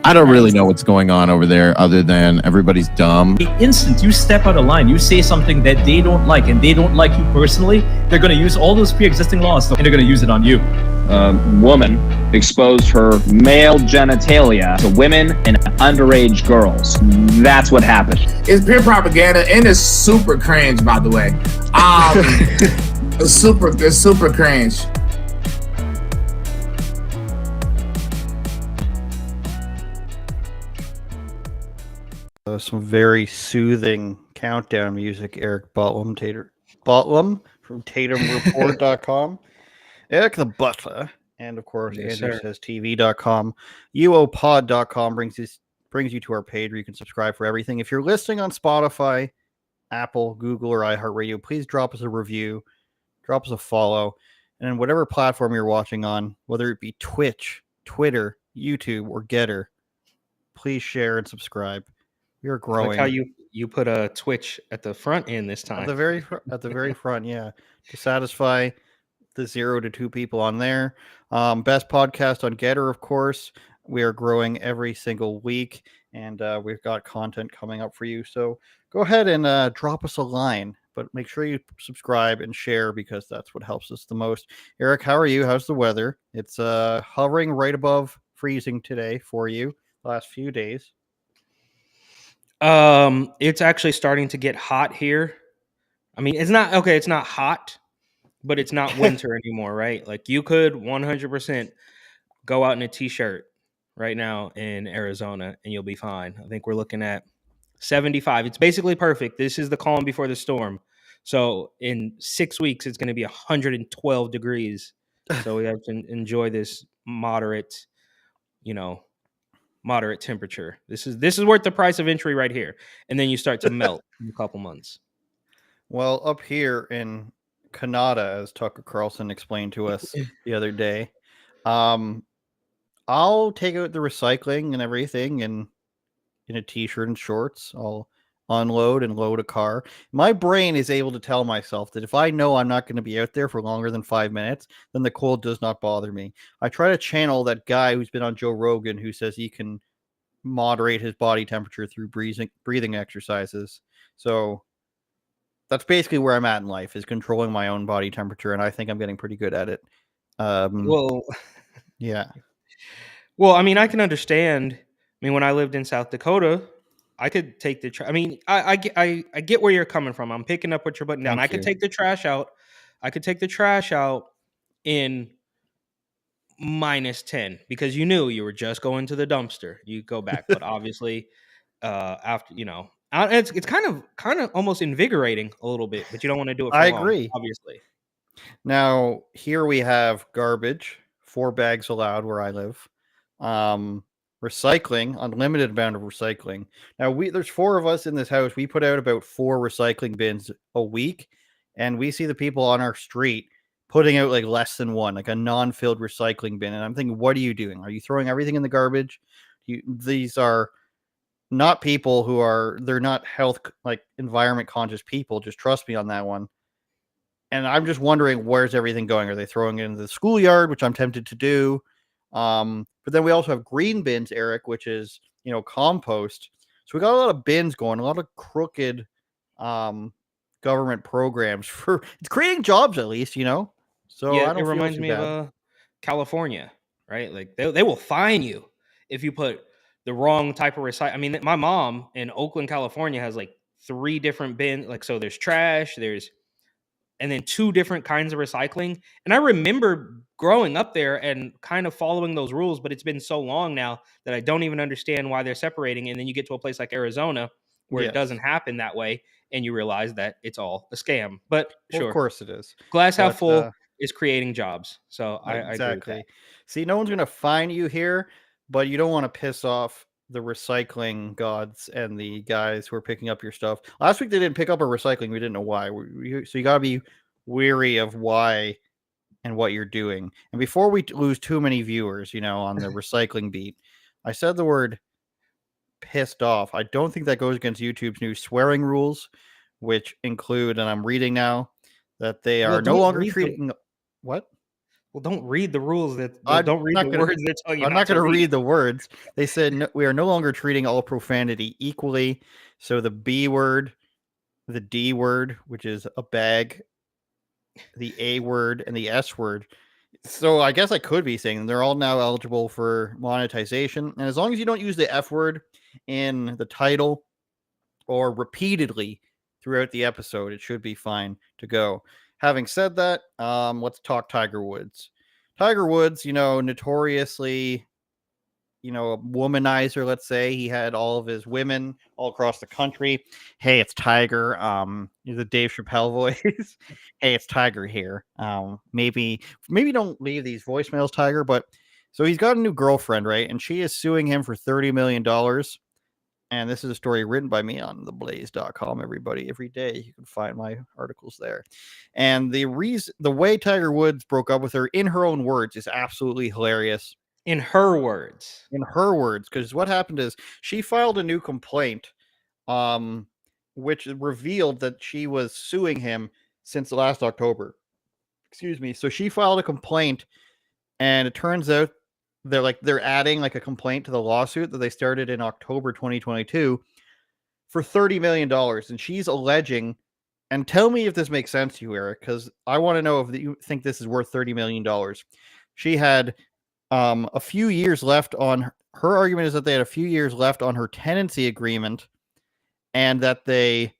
I don't really know what's going on over there other than everybody's dumb. The instant you step out of line, you say something that they don't like and they don't like you personally, they're going to use all those pre-existing laws and they're going to use it on you. A woman exposed her male genitalia to women and underage girls. That's what happened. It's pure propaganda and it's super cringe, by the way. It's super cringe. Some very soothing countdown music. Eric Botlam from TatumReport.com. Eric the Butler. And of course, Yes, Andrew sir. says TV.com. UOPod.com brings you to our page where you can subscribe for everything. If you're listening on Spotify, Apple, Google, or iHeartRadio, please drop us a review, drop us a follow, and then whatever platform you're watching on, whether it be Twitch, Twitter, YouTube, or Getter, please share and subscribe. We are growing. Like how you put a Twitch at the front end this time. At the very front, yeah, to satisfy the 0 to 2 people on there. Best podcast on Getter, of course. We are growing every single week, and we've got content coming up for you. So go ahead and drop us a line, but make sure you subscribe and share because that's what helps us the most. Eric, how are you? How's the weather? It's hovering right above freezing today for you last few days. It's actually starting to get hot here. I mean, it's not hot, but it's not winter anymore, right? Like you could 100% go out in a t-shirt right now in Arizona and you'll be fine. I think we're looking at 75. It's basically perfect. This is the calm before the storm. So in 6 weeks, it's going to be 112 degrees. So we have to enjoy this moderate temperature. This is worth the price of entry right here. And then you start to melt in a couple months. Well, up here in Canada, as Tucker Carlson explained to us the other day, I'll take out the recycling and everything and in a t-shirt and shorts. I'll unload and load a car. My brain is able to tell myself that if I know I'm not going to be out there for longer than 5 minutes, then the cold does not bother me. I try to channel that guy who's been on Joe Rogan who says he can moderate his body temperature through breathing exercises. So that's basically where I'm at in life, is controlling my own body temperature, and I think I'm getting pretty good at it. Yeah. Well, I mean, I can understand. I mean, when I lived in South Dakota, I could take the I mean, I get where you're coming from. I'm picking up what you're putting down. I could take the trash out. I could take the trash out in -10 because you knew you were just going to the dumpster. You go back, but obviously, after it's kind of almost invigorating a little bit, but you don't want to do it for I long, agree. obviously. Now, here we have garbage, 4 bags allowed where I live. Recycling, unlimited amount of recycling. Now, there's 4 of us in this house. We put out about 4 recycling bins a week, and we see the people on our street putting out like less than 1, like a non-filled recycling bin. And I'm thinking, what are you doing? Are you throwing everything in the garbage? These are not people they're not environment conscious people. Just trust me on that one. And I'm just wondering, where's everything going? Are they throwing it into the schoolyard, which I'm tempted to do? But then we also have green bins, Eric, which is, compost. So we got a lot of bins going, a lot of crooked government programs it's creating jobs, at least, So Yeah, I don't it reminds feel me too bad. of California, right? Like they will fine you if you put the wrong type of recycle. I mean, my mom in Oakland, California has like 3 different bins. Like, so there's trash, and then 2 different kinds of recycling. And I remember growing up there and kind of following those rules, but it's been so long now that I don't even understand why they're separating. And then you get to a place like Arizona where Yes. it doesn't happen that way, and you realize that it's all a scam. But Well, sure, of course it is. glass half But, full is creating jobs. So I agree with exactly. that. See, no one's going to fine you here, but you don't want to piss off the recycling gods and the guys who are picking up your stuff. Last week they didn't pick up our recycling. We didn't know why. So you got to be weary of why and what you're doing. And before we lose too many viewers, on the recycling beat, I said the word pissed off. I don't think that goes against YouTube's new swearing rules, which include, and I'm reading now, that they are no longer treating... What? Well, don't read the rules. I'm Don't read not the gonna- words that tell you I'm not not to going to read. read the words. They said we are no longer treating all profanity equally. So the B word, the D word, which is a bag, the A word, and the S word. So I guess I could be saying they're all now eligible for monetization. And as long as you don't use the F word in the title or repeatedly throughout the episode, it should be fine to go. Having said that, let's talk Tiger Woods. Tiger Woods, notoriously, a womanizer, let's say. He had all of his women all across the country. Hey, it's Tiger. The Dave Chappelle voice. Hey, it's Tiger here. Maybe don't leave these voicemails, Tiger, but so he's got a new girlfriend, right? And she is suing him for $30 million. And this is a story written by me on theblaze.com, everybody. Every day you can find my articles there. And the way Tiger Woods broke up with her, in her own words, is absolutely hilarious. In her words. In her words, because what happened is she filed a new complaint, which revealed that she was suing him since last October. Excuse me. So she filed a complaint, and it turns out they're adding like a complaint to the lawsuit that they started in October 2022 for $30 million. And she's alleging, and tell me if this makes sense to you, Eric, because I want to know if you think this is worth $30 million. She had a few years left on her argument is that they had a few years left on her tenancy agreement and that they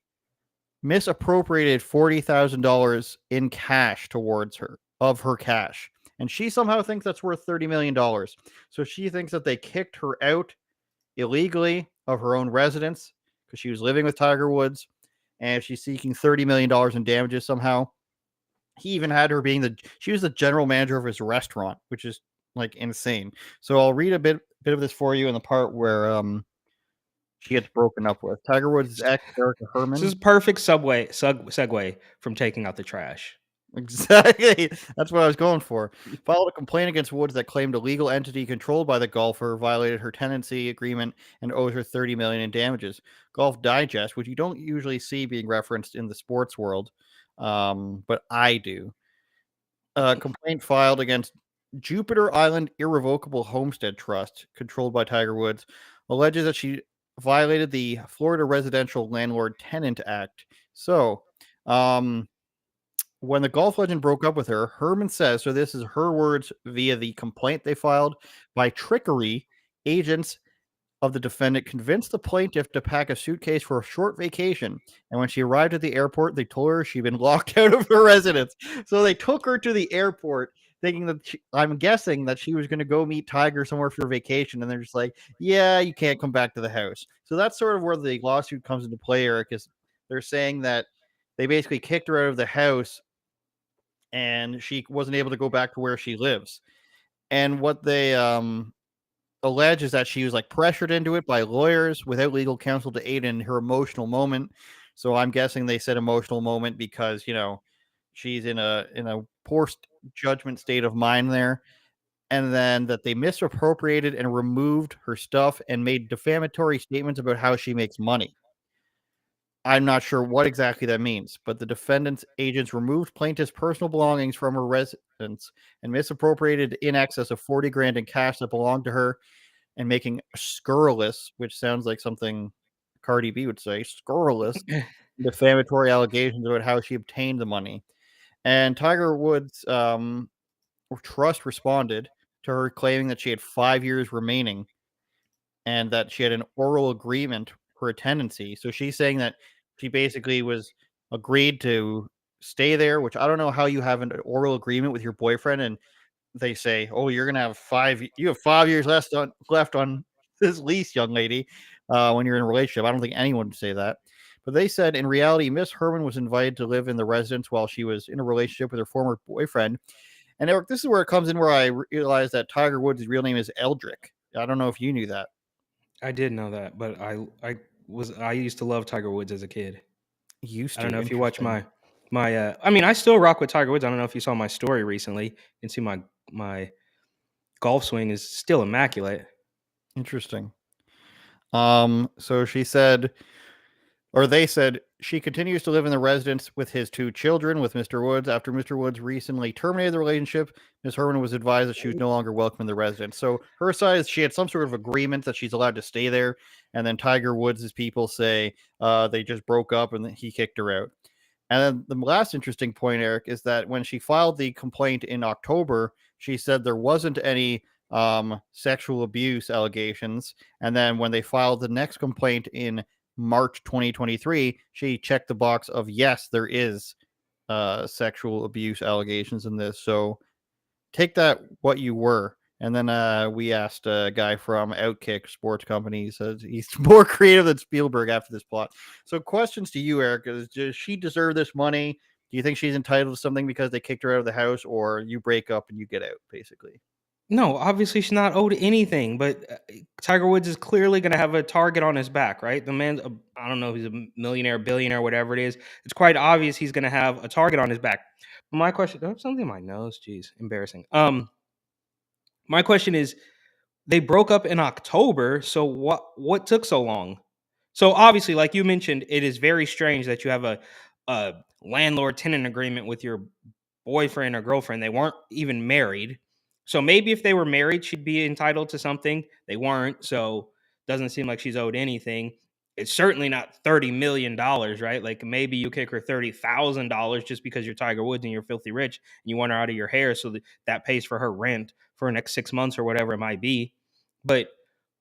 misappropriated $40,000 in cash towards her of her cash. And she somehow thinks that's worth $30 million. So she thinks that they kicked her out illegally of her own residence because she was living with Tiger Woods and she's seeking $30 million in damages somehow. He even had her she was the general manager of his restaurant, which is like insane. So I'll read a bit of this for you in the part where she gets broken up with. Tiger Woods' ex, Erica Herman. This is perfect segue from taking out the trash. Exactly. That's what I was going for. Filed a complaint against Woods that claimed a legal entity controlled by the golfer violated her tenancy agreement and owes her $30 million in damages. Golf Digest, which you don't usually see being referenced in the sports world, but I do. Complaint filed against Jupiter Island Irrevocable Homestead Trust, controlled by Tiger Woods, alleges that she violated the Florida Residential Landlord Tenant Act. So, when the golf legend broke up with her, Herman says, so this is her words via the complaint they filed, by trickery, agents of the defendant convinced the plaintiff to pack a suitcase for a short vacation. And when she arrived at the airport, they told her she'd been locked out of her residence. So they took her to the airport thinking that I'm guessing that she was going to go meet Tiger somewhere for vacation. And they're just like, yeah, you can't come back to the house. So that's sort of where the lawsuit comes into play, Eric, is they're saying that they basically kicked her out of the house and she wasn't able to go back to where she lives. And what they allege is that she was like pressured into it by lawyers without legal counsel to aid in her emotional moment. So I'm guessing they said emotional moment because, she's in a poor judgment state of mind there. And then that they misappropriated and removed her stuff and made defamatory statements about how she makes money. I'm not sure what exactly that means, but the defendant's agents removed plaintiff's personal belongings from her residence and misappropriated in excess of 40 grand in cash that belonged to her and making scurrilous, which sounds like something Cardi B would say, scurrilous, defamatory allegations about how she obtained the money. And Tiger Woods' trust responded to her claiming that she had 5 years remaining and that she had an oral agreement for a tenancy. So she's saying that she basically was agreed to stay there, which I don't know how you have an oral agreement with your boyfriend and they say, oh, you're going to have 5 years left on this lease, young lady, when you're in a relationship. I don't think anyone would say that. But they said in reality, Miss Herman was invited to live in the residence while she was in a relationship with her former boyfriend. And Eric, this is where it comes in where I realized that Tiger Woods' real name is Eldrick. I don't know if you knew that. I did know that, but I used to love Tiger Woods as a kid. I don't know if you watch my I mean, I still rock with Tiger Woods. I don't know if you saw my story recently. You can see my golf swing is still immaculate. Interesting. So she said, Or they said she continues to live in the residence with his 2 children with Mr. Woods. After Mr. Woods recently terminated the relationship, Ms. Herman was advised that she was no longer welcome in the residence. So her side is she had some sort of agreement that she's allowed to stay there. And then Tiger Woods' people say they just broke up and he kicked her out. And then the last interesting point, Eric, is that when she filed the complaint in October, she said there wasn't any sexual abuse allegations. And then when they filed the next complaint in March 2023, she checked the box of yes, there is sexual abuse allegations in this. So take that what you were. And then we asked a guy from Outkick Sports Company. He says he's more creative than Spielberg after this plot. So questions to you, Eric, is does she deserve this money? Do you think she's entitled to something because they kicked her out of the house, or you break up and you get out, basically? No, obviously she's not owed anything, but Tiger Woods is clearly going to have a target on his back, right? The man's, I don't know, he's a millionaire, billionaire, whatever it is. It's quite obvious he's going to have a target on his back. My question, I have something in my nose, jeez, embarrassing. My question is, they broke up in October, so what took so long? So obviously, like you mentioned, it is very strange that you have a landlord-tenant agreement with your boyfriend or girlfriend. They weren't even married. So maybe if they were married, she'd be entitled to something. They weren't, so doesn't seem like she's owed anything. It's certainly not $30 million, right? Like maybe you kick her $30,000 just because you're Tiger Woods and you're filthy rich and you want her out of your hair so that pays for her rent for the next 6 months or whatever it might be. But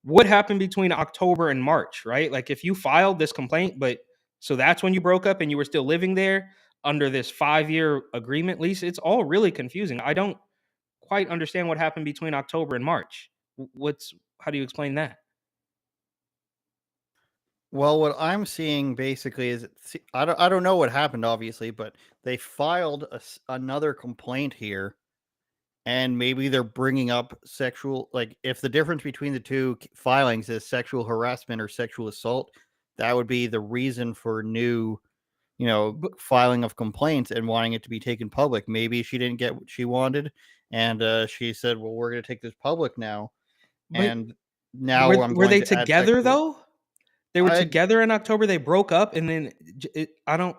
what happened between October and March, right? Like if you filed this complaint, but so that's when you broke up and you were still living there under this 5-year agreement lease, it's all really confusing. I don't quite understand what happened between October and March. How do you explain that? Well, what I'm seeing basically is I don't know what happened, obviously, but they filed another complaint here, and maybe they're bringing up sexual, like if the difference between the two filings is sexual harassment or sexual assault, that would be the reason for new, But filing of complaints and wanting it to be taken public. Maybe she didn't get what she wanted, and she said, "Well, we're going to take this public now," but and now I'm were going they to add together sexual. though? They were I together in October. They broke up, and then I would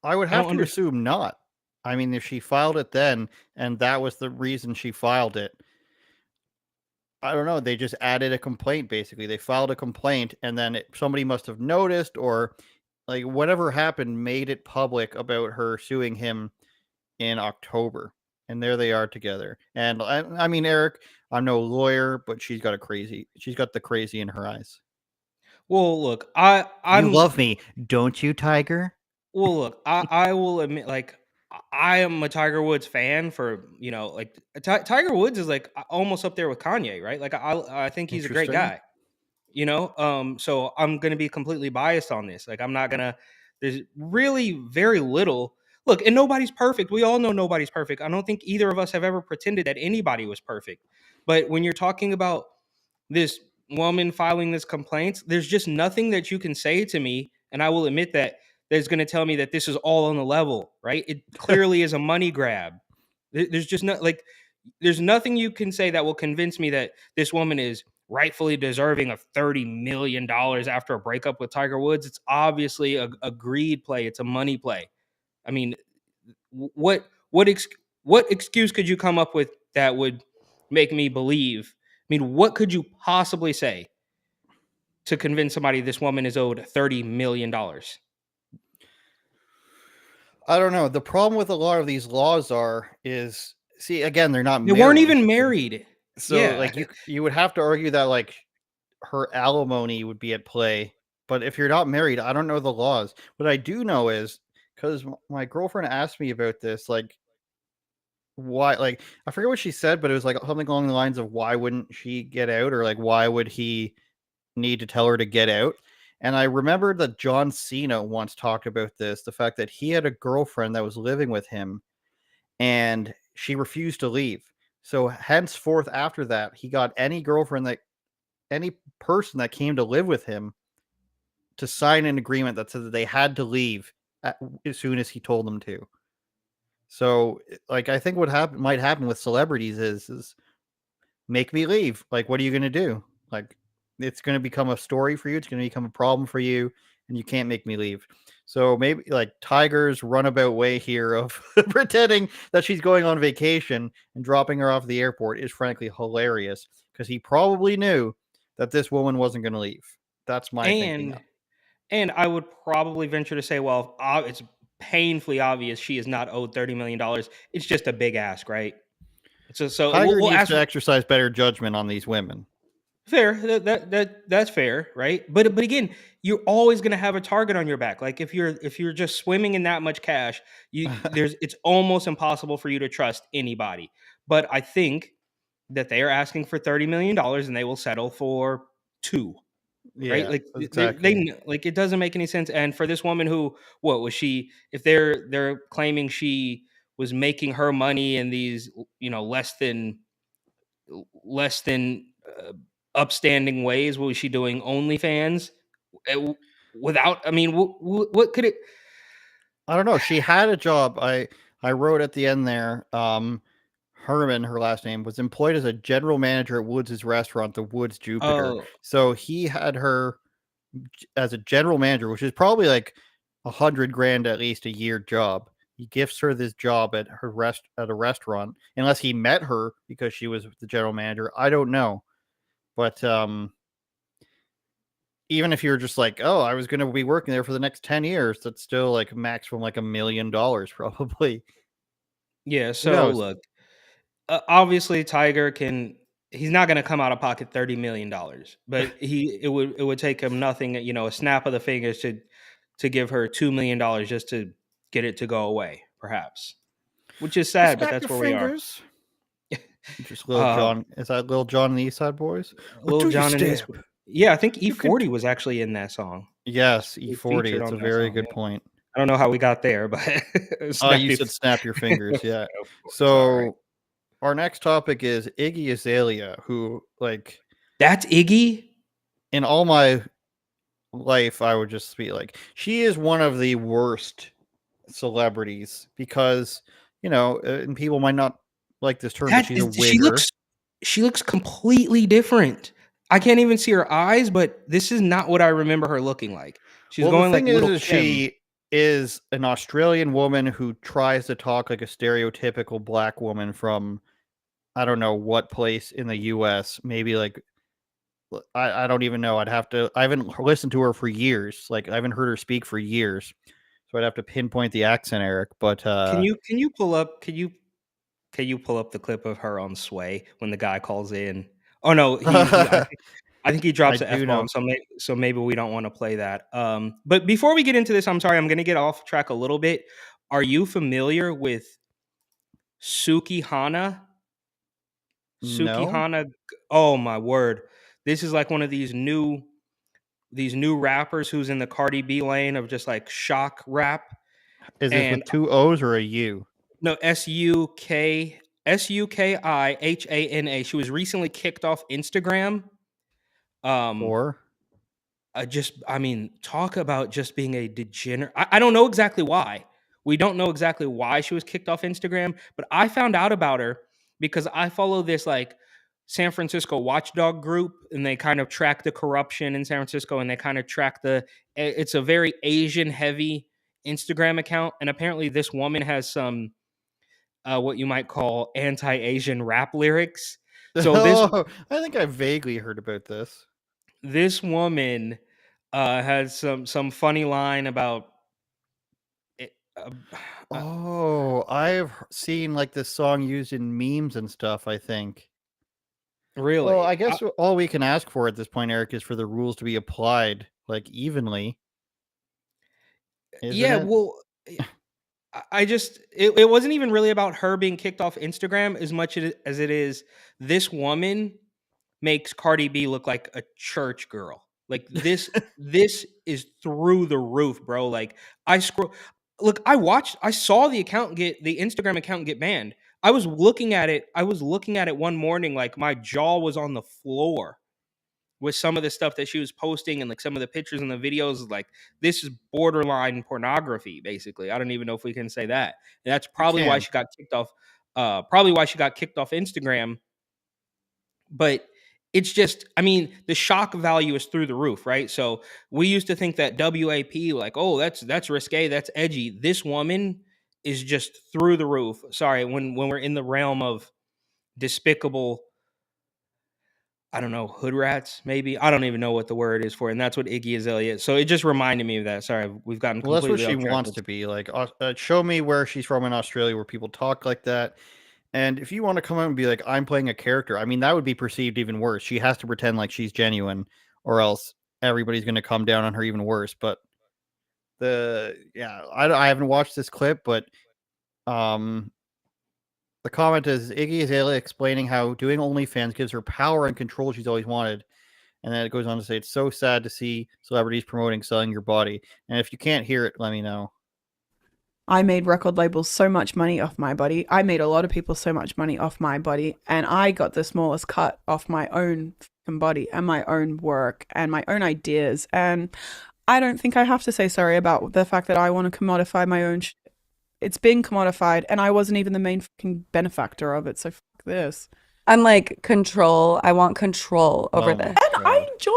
I don't have to understand. assume not. I mean, if she filed it then, and that was the reason she filed it, I don't know. They just added a complaint. Basically, they filed a complaint, and then somebody must have noticed, or like whatever happened, made it public about her suing him in October, and there they are together. And I mean, Eric, I'm no lawyer, but she's got the crazy in her eyes. Well, look, You love me, don't you, Tiger? I will admit, like, I am a Tiger Woods fan for, like, Tiger Woods is like almost up there with Kanye, right? Like, I think he's a great Interesting. guy, so I'm gonna be completely biased on this. Like, I'm not gonna. There's really very little. Look, and nobody's perfect. We all know nobody's perfect. I don't think either of us have ever pretended that anybody was perfect. But when you're talking about this woman filing this complaint, there's just nothing that you can say to me, and I will admit that that's going to tell me that this is all on the level, right? It clearly is a money grab. There's just not like there's nothing you can say that will convince me that this woman is rightfully deserving of $30 million after a breakup with Tiger Woods. It's obviously a greed play. It's a money play. I mean, what excuse could you come up with that would make me believe? I mean, what could you possibly say to convince somebody this woman is owed $30 million? I don't know. The problem with a lot of these laws is see again, they're not They weren't married. even married. So Yeah. like you would have to argue that like her alimony would be at play. But if you're not married, I don't know the laws. What I do know is because my girlfriend asked me about this, like why, like I forget what she said, but it was like something along the lines of why wouldn't she get out, or like why would he need to tell her to get out? And I remembered that John Cena once talked about this, the fact that he had a girlfriend that was living with him and she refused to leave. So henceforth after that, he got any person that came to live with him to sign an agreement that said that they had to leave as soon as he told them to. So like I think what might happen with celebrities is make me leave. Like what are you going to do? Like it's going to become a story for you. It's going to become a problem for you, and you can't make me leave. So maybe like Tiger's runabout way here of pretending that she's going on vacation and dropping her off at the airport is frankly hilarious because he probably knew that this woman wasn't going to leave. That's my thinking. And I would probably venture to say, well, it's painfully obvious she is not owed $30 million. It's just a big ask, right? So Tiger we'll needs ask. to exercise better judgment on these women. Fair. That's fair, right? But again, you're always going to have a target on your back. Like if you're just swimming in that much cash, it's almost impossible for you to trust anybody. But I think that they are asking for $30 million and they will settle for 2. Right? Yeah, Like exactly. they like it doesn't make any sense. And for this woman who, what was she? If they're claiming she was making her money in these, less than upstanding ways, what was she doing? OnlyFans, without. I mean, what could it? I don't know. She had a job. I wrote at the end there. Herman, her last name, was employed as a general manager at Woods' restaurant, the Woods Jupiter. Oh, So he had her as a general manager, which is probably like $100,000 at least a year job. He gifts her this job at a restaurant, unless he met her because she was the general manager. I don't know, but even if you're just like, oh, I was going to be working there for the next 10 years, that's still like maximum like $1 million probably. yeah. Who So knows? look, obviously Tiger can. He's not going to come out of pocket $30 million, but it would take him nothing, a snap of the fingers to give her $2 million just to get it to go away, perhaps. Which is sad, but Snap that's your where we are. fingers. Just Little John. Is that Little John and the East Side Boys? Or Lil do you Jon and East. stab? Yeah, I think You can E40 was actually in that song. Yes, He E40. featured It's on a that very song. good Yeah. point. I don't know how we got there, but You said snap your fingers. Yeah. Of course, all right. So our next topic is Iggy Azalea, who, like, That's Iggy. in all my life, I would just be like, she is one of the worst celebrities because, and people might not like this term, but That she's a is wigger. she looks completely different. I can't even see her eyes, but this is not what I remember her looking like. She's Well, the going like thing is, Little Kim. she is an Australian woman who tries to talk like a stereotypical black woman from I don't know what place in the US. Maybe like I don't even know. I haven't listened to her for years. Like I haven't heard her speak for years. So I'd have to pinpoint the accent, Eric. But Can you pull up the clip of her on Sway when the guy calls in? Oh no, he I think he I drops the do F bomb, know. so maybe we don't want to play that. But before we get into this, I'm sorry, I'm gonna get off track a little bit. Are you familiar with Suki Hana? Suki No. Hana, oh my word. This is like one of these new rappers who's in the Cardi B lane of just like shock rap. Is this And with two O's or a U? no, SUKIHANA. She was recently kicked off Instagram. Um, Or I mean, talk about just being a degenerate. I don't know exactly why. We don't know exactly why she was kicked off Instagram, but I found out about her because I follow this like San Francisco watchdog group, and they kind of track the corruption in San Francisco, and they kind of track it's a very Asian heavy Instagram account, and apparently this woman has some what you might call anti-Asian rap lyrics. So oh, I think I vaguely heard about this. this woman has some funny line about it, Oh, I've seen like this song used in memes and stuff, I think. Well, really. I guess all we can ask for at this point, Eric, is for the rules to be applied like evenly, isn't Yeah, it? well, I just it wasn't even really about her being kicked off Instagram as much as it is this woman makes Cardi B look like a church girl. Like this is through the roof, bro. Like I scroll look, I saw the Instagram account get banned. I was looking at it one morning like my jaw was on the floor with some of the stuff that she was posting and like some of the pictures and the videos. Like this is borderline pornography basically. I don't even know if we can say that. And that's You probably why can. she got kicked off probably why she got kicked off Instagram. But it's just, I mean, the shock value is through the roof, right? So we used to think that WAP, like, oh, that's risque, that's edgy. This woman is just through the roof. Sorry, when we're in the realm of despicable, I don't know, hood rats, maybe. I don't even know what the word is for it. And that's what Iggy Azalea is. So it just reminded me of that. Sorry, we've gotten Well, that's what completely she off track. wants to be like. Show me where she's from in Australia, where people talk like that. And if you want to come out and be like, I'm playing a character, I mean, that would be perceived even worse. She has to pretend like she's genuine, or else everybody's going to come down on her even worse. But I haven't watched this clip, but um, the comment is Iggy Azalea explaining how doing OnlyFans gives her power and control she's always wanted. And then it goes on to say, it's so sad to see celebrities promoting selling your body. And if you can't hear it, let me know. I made record labels so much money off my body. I made a lot of people so much money off my body. And I got the smallest cut off my own fucking body and my own work and my own ideas. And I don't think I have to say sorry about the fact that I want to commodify my own shit. It's been commodified and I wasn't even the main fucking benefactor of it. So fuck this. I'm like, control. I want control over this. And I enjoy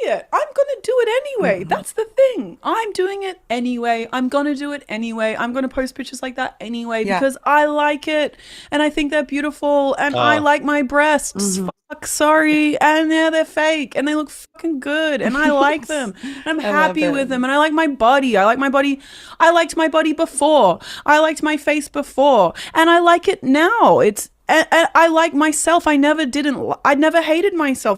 it. I'm gonna do it anyway. That's the thing. I'm doing it anyway. I'm gonna do it anyway. I'm gonna post pictures like that anyway because I like it and I think they're beautiful and I like my breasts. Fuck, sorry. And yeah, they're fake and they look fucking good and I like them. And I'm happy with them and I like my body. I like my body. I liked my body before. I liked my face before and I like it now. And I like myself. I never hated myself.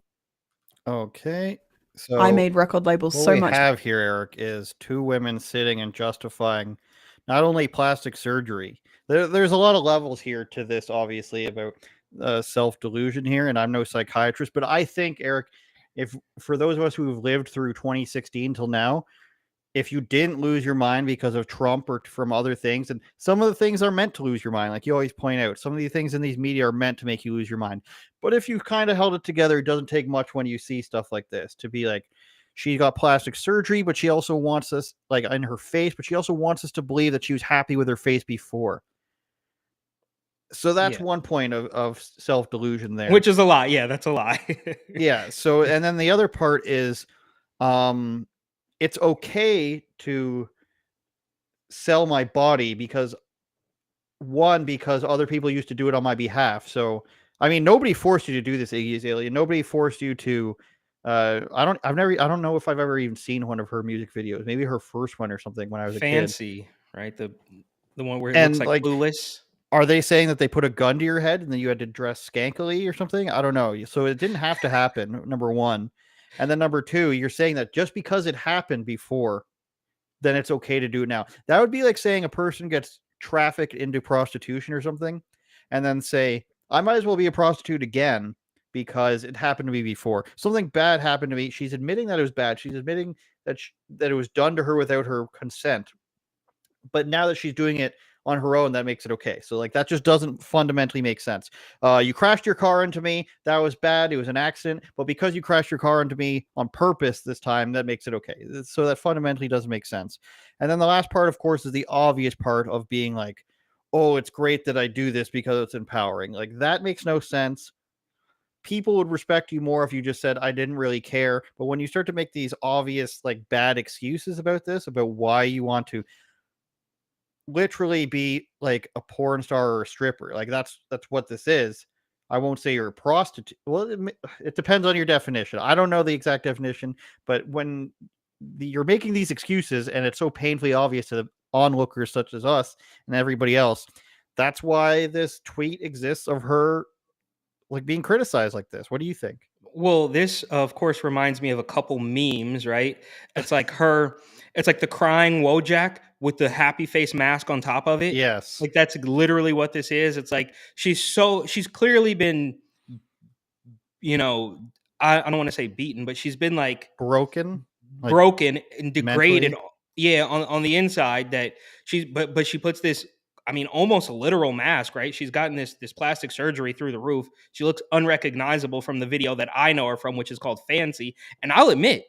Okay. So I made record labels so much. What we have here, Eric, is two women sitting and justifying not only plastic surgery. There's a lot of levels here to this, obviously, about self-delusion here, and I'm no psychiatrist, but I think, Eric, if for those of us who have lived through 2016 till now, if you didn't lose your mind because of Trump or from other things, and some of the things are meant to lose your mind, like you always point out, some of the things in these media are meant to make you lose your mind. But if you kind of held it together, it doesn't take much when you see stuff like this to be like, she got plastic surgery, but she also wants us, like in her face, but she also wants us to believe that she was happy with her face before. So that's one point of self-delusion there. Which is a lie. Yeah, that's a lie. Yeah. So, and then the other part is, it's okay to sell my body because other people used to do it on my behalf. So, I mean, nobody forced you to do this, Iggy Azalea. Nobody forced you to, I don't know if I've ever even seen one of her music videos. Maybe her first one or something when I was a kid. Fancy, right? The one where it looks like Clueless. Are they saying that they put a gun to your head and then you had to dress skankily or something? I don't know. So it didn't have to happen, number one. And then number two, you're saying that just because it happened before, then it's okay to do it now. That would be like saying a person gets trafficked into prostitution or something, and then say, I might as well be a prostitute again because it happened to me before. Something bad happened to me. She's admitting that it was bad. She's admitting that that it was done to her without her consent. But now that she's doing it on her own, that makes it okay. So like that just doesn't fundamentally make sense. You crashed your car into me. That was bad. It was an accident. But because you crashed your car into me on purpose this time, that makes it okay. So that fundamentally doesn't make sense. And then the last part, of course, is the obvious part of being like, oh, it's great that I do this because it's empowering. Like that makes no sense. People would respect you more if you just said, I didn't really care. But when you start to make these obvious, like bad excuses about this, about why you want to literally be like a porn star or a stripper, like that's what this is. I won't say you're a prostitute. Well, it depends on your definition. I don't know the exact definition, but when you're making these excuses and it's so painfully obvious to the onlookers such as us and everybody else, that's why this tweet exists of her like being criticized like this. What do you think? Well, this of course reminds me of a couple memes, right? It's like it's like the crying Wojak with the happy face mask on top of it. Yes. Like that's literally what this is. It's like she's clearly been, I don't want to say beaten, but she's been like broken and degraded. mentally? Yeah, on the inside that but she puts this, I mean, almost a literal mask, right? She's gotten this plastic surgery through the roof. She looks unrecognizable from the video that I know her from, which is called Fancy. And I'll admit,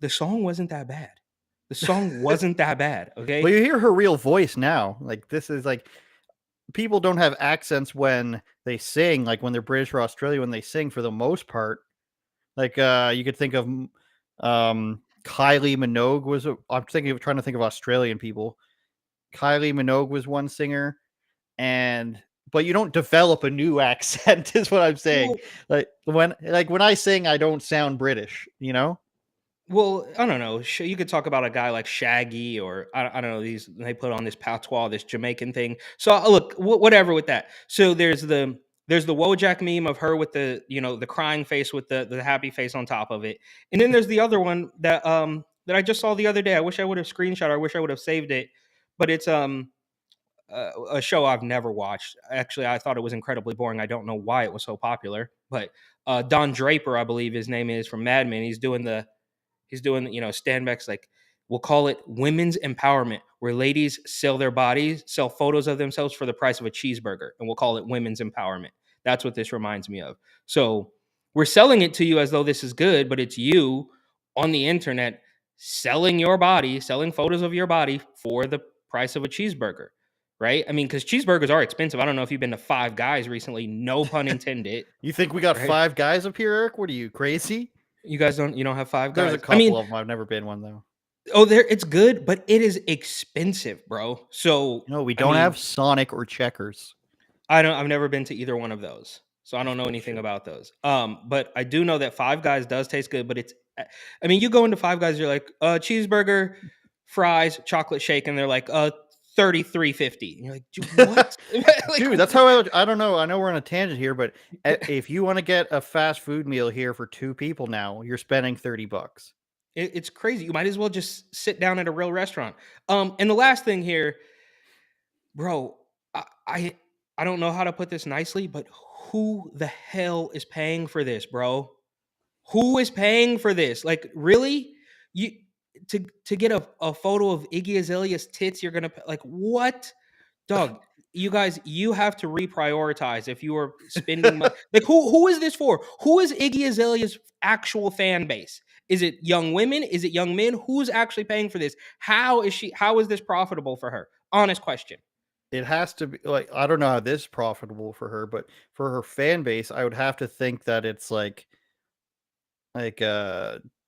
the song wasn't that bad. The song wasn't that bad, okay? Well, you hear her real voice now. Like this is like people don't have accents when they sing, like when they're British or Australian when they sing for the most part. Like you could think of Kylie Minogue was trying to think of Australian people. Kylie Minogue was one singer, but you don't develop a new accent is what I'm saying. Well, When I sing, I don't sound British, you know? Well, I don't know. You could talk about a guy like Shaggy, or I don't know. They put on this patois, this Jamaican thing. So look, whatever with that. So there's the Wojak meme of her with the the crying face with the happy face on top of it, and then there's the other one that I just saw the other day. I wish I would have screenshot. I wish I would have saved it, but it's a show I've never watched. Actually, I thought it was incredibly boring. I don't know why it was so popular, but Don Draper, I believe his name is, from Mad Men. He's doing, stand backs, like, we'll call it women's empowerment, where ladies sell their bodies, sell photos of themselves for the price of a cheeseburger, and we'll call it women's empowerment. That's what this reminds me of. So we're selling it to you as though this is good, but it's you on the internet selling your body, selling photos of your body for the price of a cheeseburger, right? I mean, because cheeseburgers are expensive. I don't know if you've been to Five Guys recently. No pun intended. You think we got Right? 5 Guys up here, Eric? What are you, crazy? You don't have Five Guys? There's a couple of them. I've never been one, though. Oh, it's good, but it is expensive, bro. So No, we don't have Sonic or Checkers. I've never been to either one of those, so I don't know anything about those. But I do know that Five Guys does taste good, but I mean, you go into Five Guys, you're like, cheeseburger, fries, chocolate shake, and they're like, $33.50. You're like, dude, what? Like, dude, that's how I don't know. I know we're on a tangent here, but if you want to get a fast food meal here for 2 people now, you're spending $30. It's crazy. You might as well just sit down at a real restaurant. And the last thing here, bro, I don't know how to put this nicely, but who the hell is paying for this, bro? Who is paying for this? Like, really? You to get a photo of Iggy Azalea's tits, you're gonna like what? Dog, you guys, you have to reprioritize if you are spending money. Like, who is this for? Who is Iggy Azalea's actual fan base? Is it young women? Is it young men? Who's actually paying for this? How is this profitable for her? Honest question. It has to be like, I don't know how this is profitable for her, but for her fan base, I would have to think that it's like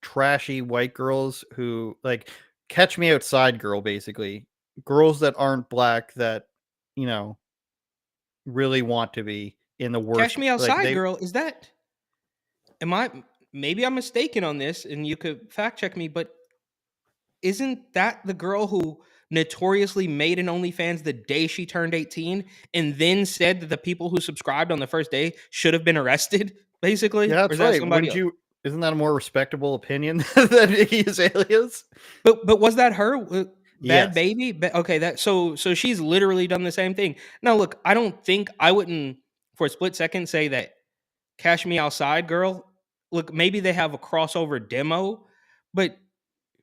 trashy white girls who like Catch Me Outside girl, basically. Girls that aren't black that, really want to be in the worst. Cash Me Outside girl, is that maybe I'm mistaken on this and you could fact check me, but isn't that the girl who notoriously made an OnlyFans the day she turned 18 and then said that the people who subscribed on the first day should have been arrested, basically? Yeah, that's right. Isn't that a more respectable opinion than Iggy Azalea's? But was that her? Bad Yes. Baby? Okay, so she's literally done the same thing. Now, look, I wouldn't for a split second say that Cash Me Outside girl, look, maybe they have a crossover demo, but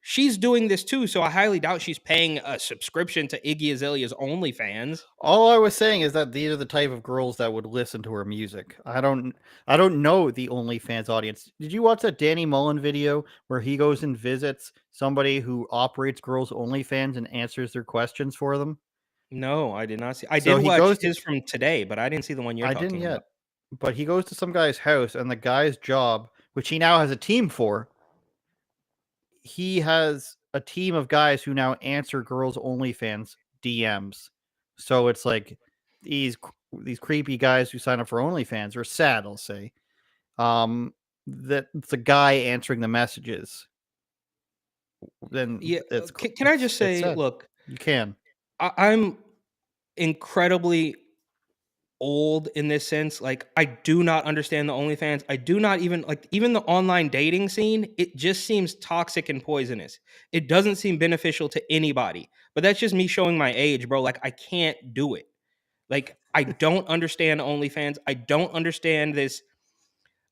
she's doing this too, so I highly doubt she's paying a subscription to Iggy Azalea's OnlyFans. All I was saying is that these are the type of girls that would listen to her music. I don't know the OnlyFans audience. Did you watch that Danny Mullen video where he goes and visits somebody who operates girls' OnlyFans and answers their questions for them? No, I did not see. I did watch his from today, but I didn't see the one you're talking about. I didn't yet. But he goes to some guy's house, and the guy's job, which he now has a team for, he has a team of guys who now answer girls' OnlyFans DMs. So it's like these creepy guys who sign up for OnlyFans are sad, I'll say. That it's a guy answering the messages. Then yeah, can I just say, look, you can. I'm incredibly old in this sense. Like, I do not understand the OnlyFans. I do not even the online dating scene. It just seems toxic and poisonous. It doesn't seem beneficial to anybody. But that's just me showing my age, bro. Like, I can't do it. Like, I don't understand OnlyFans. I don't understand this.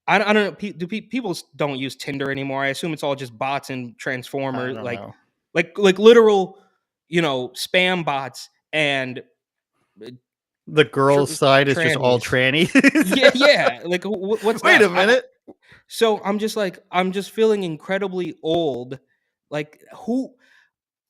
I don't know. People don't use Tinder anymore? I assume it's all just bots and Transformers, like literal, spam bots, and the girls' side is just all tranny. yeah. Like, what's Wait a minute. So I'm just feeling incredibly old. Like,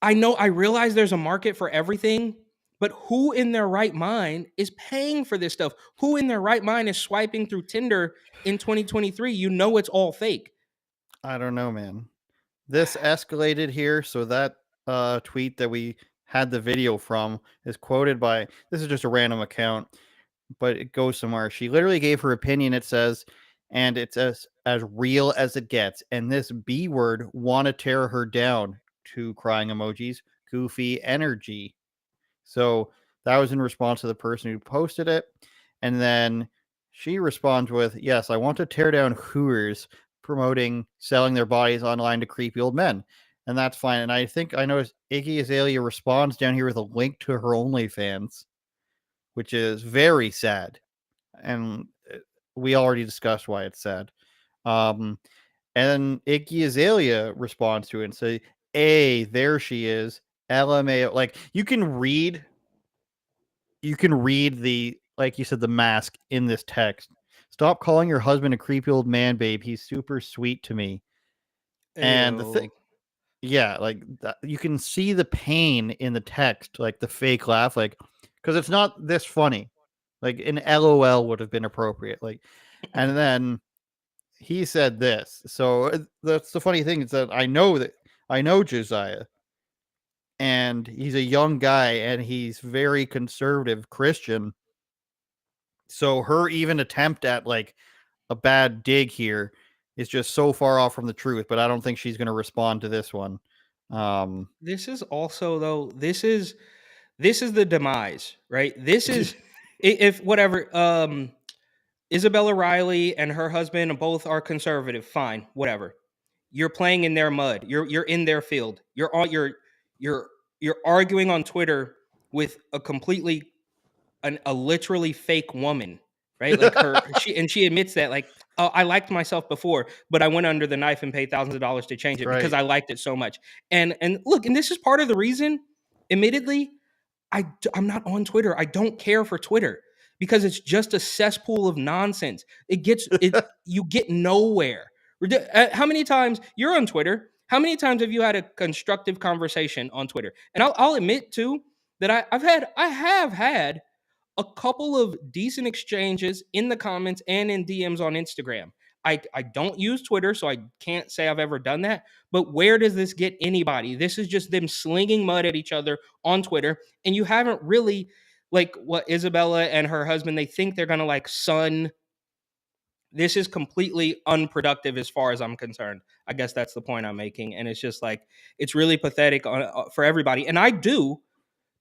I realize there's a market for everything, But who in their right mind is paying for this stuff? Who in their right mind is swiping through Tinder in 2023? You know it's all fake. I don't know, man. This escalated here, so that tweet that we had the video from is quoted by, this is just a random account, but it goes somewhere. She literally gave her opinion, it says, and it's as real as it gets. And this B word want to tear her down, two crying emojis, goofy energy. So that was in response to the person who posted it. And then she responds with, yes, I want to tear down hooers promoting selling their bodies online to creepy old men. And that's fine. And I think I noticed Iggy Azalea responds down here with a link to her OnlyFans, which is very sad. And we already discussed why it's sad. And Iggy Azalea responds to it and say, "Hey, there she is. LMAO." Like you can read the, like you said, the mask in this text. Stop calling your husband a creepy old man, babe. He's super sweet to me. And the thing, yeah, like that, you can see the pain in the text, like the fake laugh, like because it's not this funny. Like an LOL would have been appropriate. Like, and then he said this. So that's the funny thing is that I know Josiah, and he's a young guy, and he's very conservative Christian. So her even attempt at like a bad dig here is just so far off from the truth. But I don't think she's going to respond to this one. This is also though. This is the demise, right? This is if whatever. Isabella Riley and her husband both are conservative. Fine, whatever. You're playing in their mud. You're in their field. You're arguing on Twitter with a literally fake woman, right? Like she admits that, like, oh, I liked myself before, but I went under the knife and paid thousands of dollars to change it because I liked it so much. And look, and this is part of the reason, admittedly, I'm not on Twitter. I don't care for Twitter because it's just a cesspool of nonsense. You get nowhere. How many times you're on Twitter? How many times have you had a constructive conversation on Twitter? And I'll admit too that I have had a couple of decent exchanges in the comments and in DMs on Instagram. I don't use Twitter, so I can't say I've ever done that. But where does this get anybody? This is just them slinging mud at each other on Twitter. And you haven't really, like what Isabella and her husband, they think they're going to like sun. This is completely unproductive as far as I'm concerned. I guess that's the point I'm making. And it's just like, it's really pathetic for everybody. And I do,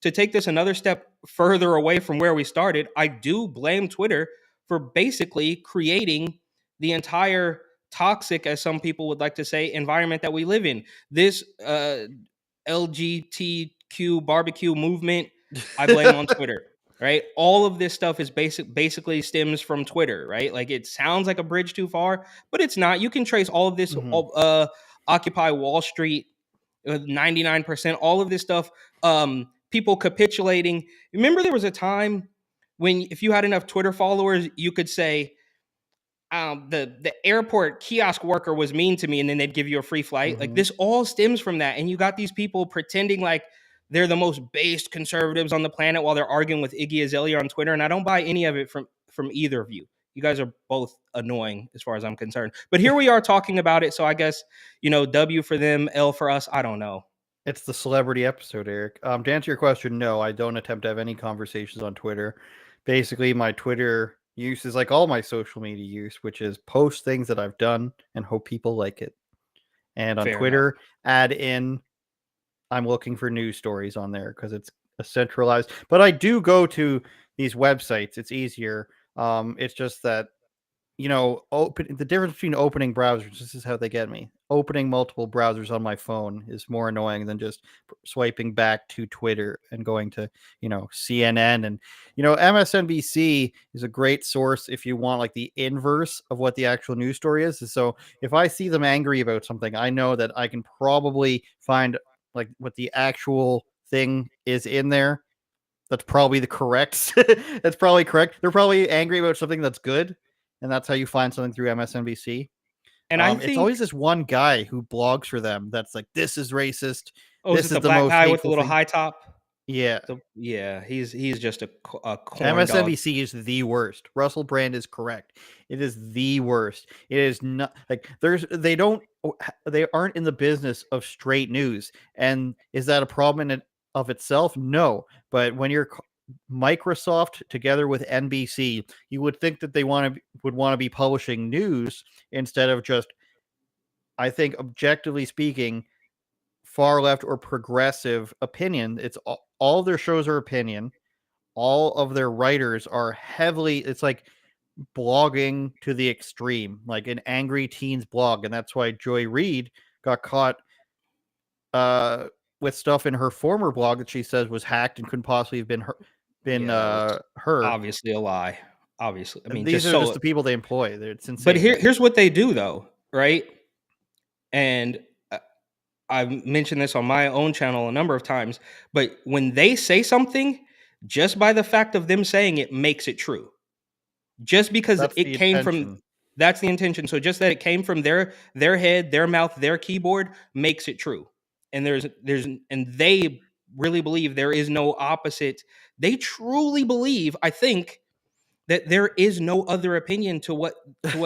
to take this another step further away from where we started, I do blame Twitter for basically creating the entire toxic, as some people would like to say, environment that we live in. This LGBTQ barbecue movement, I blame on Twitter, right? All of this stuff is basically stems from Twitter, right? Like it sounds like a bridge too far, but it's not. You can trace all of this, Occupy Wall Street, 99%, all of this stuff, people capitulating. Remember there was a time when if you had enough Twitter followers, you could say, the airport kiosk worker was mean to me, and then they'd give you a free flight. Like this all stems from that. And you got these people pretending like they're the most based conservatives on the planet while they're arguing with Iggy Azalea on Twitter. And I don't buy any of it from either of you. You guys are both annoying as far as I'm concerned. But here we are talking about it. So I guess, W for them, L for us. I don't know. It's the celebrity episode, Eric. To answer your question, no, I don't attempt to have any conversations on Twitter. Basically, my Twitter use is like all my social media use, which is post things that I've done and hope people like it. And on Twitter, add in, I'm looking for news stories on there because it's a centralized. But I do go to these websites. It's easier. It's just that, the difference between opening browsers, this is how they get me. Opening multiple browsers on my phone is more annoying than just swiping back to Twitter and going to, CNN. And, MSNBC is a great source if you want like the inverse of what the actual news story is. So if I see them angry about something, I know that I can probably find like what the actual thing is in there. That's probably the correct. That's probably correct. They're probably angry about something that's good. And that's how you find something through MSNBC. And I think it's always this one guy who blogs for them that's like, this is racist. Oh, this is the black guy with the little high top? Yeah. He's just a corn dog. MSNBC is the worst. Russell Brand is correct. It is the worst. It is not like they aren't in the business of straight news. And is that a problem in it of itself? No. But when you're Microsoft together with NBC, you would think that they would want to be publishing news instead of just, I think, objectively speaking, far left or progressive opinion. It's all of their shows are opinion. All of their writers are heavily, it's like blogging to the extreme, like an angry teens blog. And that's why Joy Reid got caught with stuff in her former blog that she says was hacked and couldn't possibly have been her. Obviously a lie. Obviously. I mean, these are just the people they employ. It's insane. But here's what they do though, right? And I've mentioned this on my own channel a number of times, but when they say something, just by the fact of them saying it makes it true. Just because That's it the came intention. from, that's the intention. So just that it came from their head, their mouth, their keyboard makes it true. And and they really believe there is no opposite. They truly believe, I think, that there is no other opinion to what